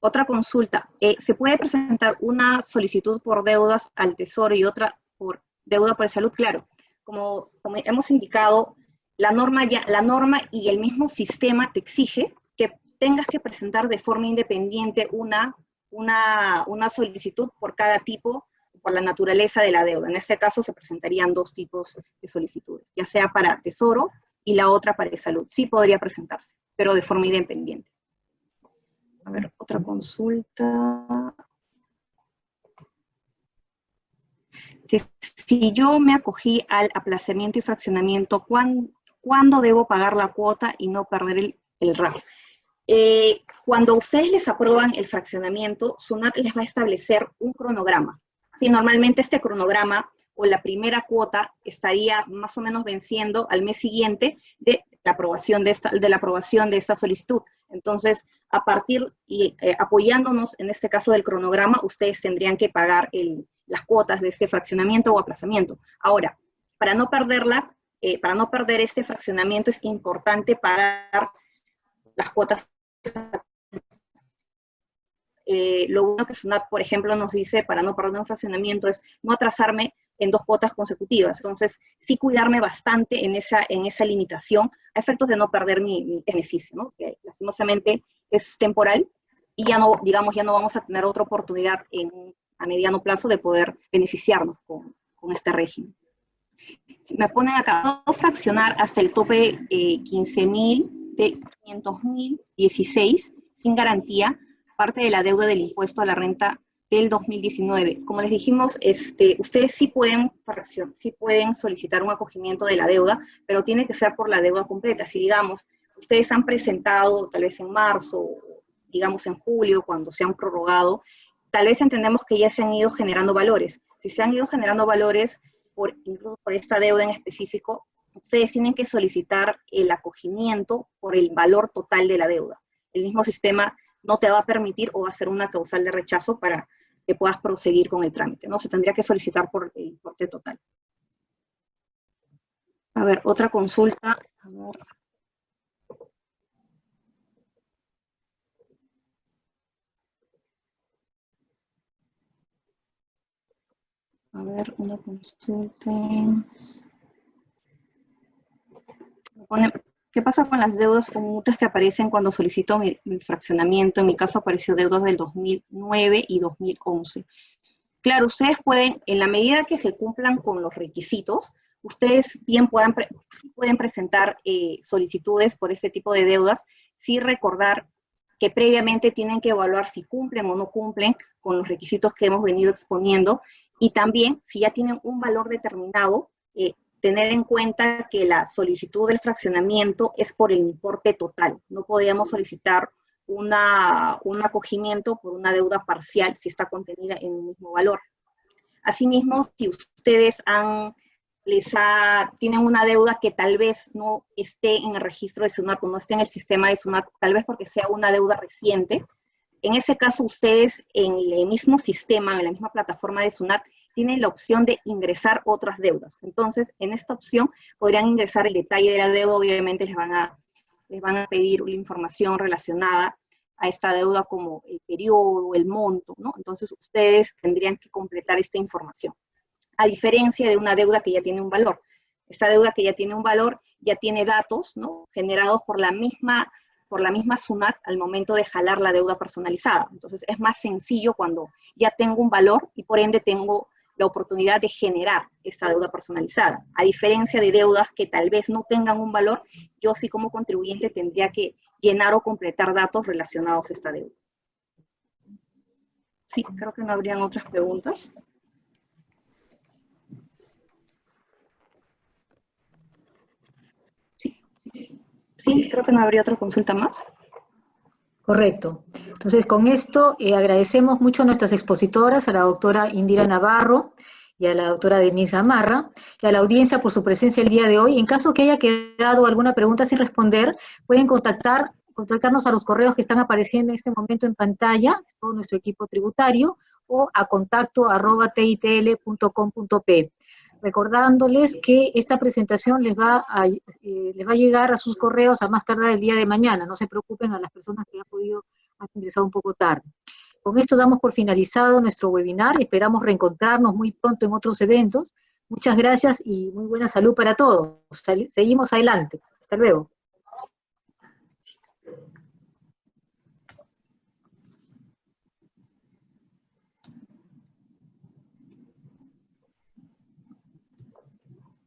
Otra consulta, ¿se puede presentar una solicitud por deudas al Tesoro y otra por deuda por salud? Claro, como hemos indicado, la norma y el mismo sistema te exige que tengas que presentar de forma independiente una solicitud por cada tipo, por la naturaleza de la deuda. En este caso se presentarían 2 tipos de solicitudes, ya sea para Tesoro y la otra para salud. Sí podría presentarse, pero de forma independiente. A ver, otra consulta. Si yo me acogí al aplazamiento y fraccionamiento, ¿cuándo debo pagar la cuota y no perder el RAF? Cuando ustedes les aprueban el fraccionamiento, SUNAT les va a establecer un cronograma. Sí, normalmente este cronograma o la primera cuota estaría más o menos venciendo al mes siguiente de la aprobación de esta solicitud. Entonces, a partir y apoyándonos en este caso del cronograma, ustedes tendrían que pagar las cuotas de este fraccionamiento o aplazamiento. Ahora, para no perder este fraccionamiento es importante pagar las cuotas. Lo bueno que SUNAT, por ejemplo, nos dice para no perder un fraccionamiento es no atrasarme en 2 cuotas consecutivas. Entonces, sí cuidarme bastante en esa limitación a efectos de no perder mi beneficio, ¿no? Que lastimosamente es temporal y ya no, digamos, ya no vamos a tener otra oportunidad a mediano plazo de poder beneficiarnos con este régimen. Me ponen acá, ¿puedo fraccionar hasta el tope 15.000 de 500.016 sin garantía, parte de la deuda del impuesto a la renta del 2019? Como les dijimos, ustedes sí pueden solicitar un acogimiento de la deuda, pero tiene que ser por la deuda completa. Si, digamos, ustedes han presentado tal vez en marzo, digamos en julio, cuando se han prorrogado, tal vez entendemos que ya se han ido generando valores. Si se han ido generando valores, incluso por esta deuda en específico, ustedes tienen que solicitar el acogimiento por el valor total de la deuda. El mismo sistema no te va a permitir o va a ser una causal de rechazo para que puedas proseguir con el trámite, ¿no? Se tendría que solicitar por el importe total. A ver, otra consulta. A ver. A ver, una consulta. ¿Qué pasa con las deudas comunes que aparecen cuando solicito mi fraccionamiento? En mi caso apareció deudas del 2009 y 2011. Claro, ustedes pueden, en la medida que se cumplan con los requisitos, ustedes bien pueden presentar solicitudes por este tipo de deudas, sí recordar que previamente tienen que evaluar si cumplen o no cumplen con los requisitos que hemos venido exponiendo, y también, si ya tienen un valor determinado, tener en cuenta que la solicitud del fraccionamiento es por el importe total. No podríamos solicitar un acogimiento por una deuda parcial si está contenida en un mismo valor. Asimismo, si ustedes tienen una deuda que tal vez no esté en el registro de SUNAT o no esté en el sistema de SUNAT, tal vez porque sea una deuda reciente, en ese caso ustedes en el mismo sistema, en la misma plataforma de SUNAT, tienen la opción de ingresar otras deudas. Entonces, en esta opción podrían ingresar el detalle de la deuda, obviamente les van a pedir la información relacionada a esta deuda como el periodo, el monto, ¿no? Entonces, ustedes tendrían que completar esta información. A diferencia de una deuda que ya tiene un valor. Esta deuda que ya tiene un valor ya tiene datos, ¿no?, generados por la misma SUNAT al momento de jalar la deuda personalizada. Entonces, es más sencillo cuando ya tengo un valor y por ende tengo la oportunidad de generar esta deuda personalizada. A diferencia de deudas que tal vez no tengan un valor, yo sí como contribuyente tendría que llenar o completar datos relacionados a esta deuda. Sí, creo que no habrían otras preguntas. Sí, creo que no habría otra consulta más. Correcto. Entonces, con esto agradecemos mucho a nuestras expositoras, a la doctora Indira Navarro y a la doctora Denise Gamarra, y a la audiencia por su presencia el día de hoy. En caso que haya quedado alguna pregunta sin responder, pueden contactarnos a los correos que están apareciendo en este momento en pantalla, todo nuestro equipo tributario, o a contacto@titl.com.p. Recordándoles que esta presentación les va a llegar a sus correos a más tardar el día de mañana. No se preocupen a las personas que han ingresado un poco tarde. Con esto damos por finalizado nuestro webinar y esperamos reencontrarnos muy pronto en otros eventos. Muchas gracias y muy buena salud para todos. Seguimos adelante. Hasta luego.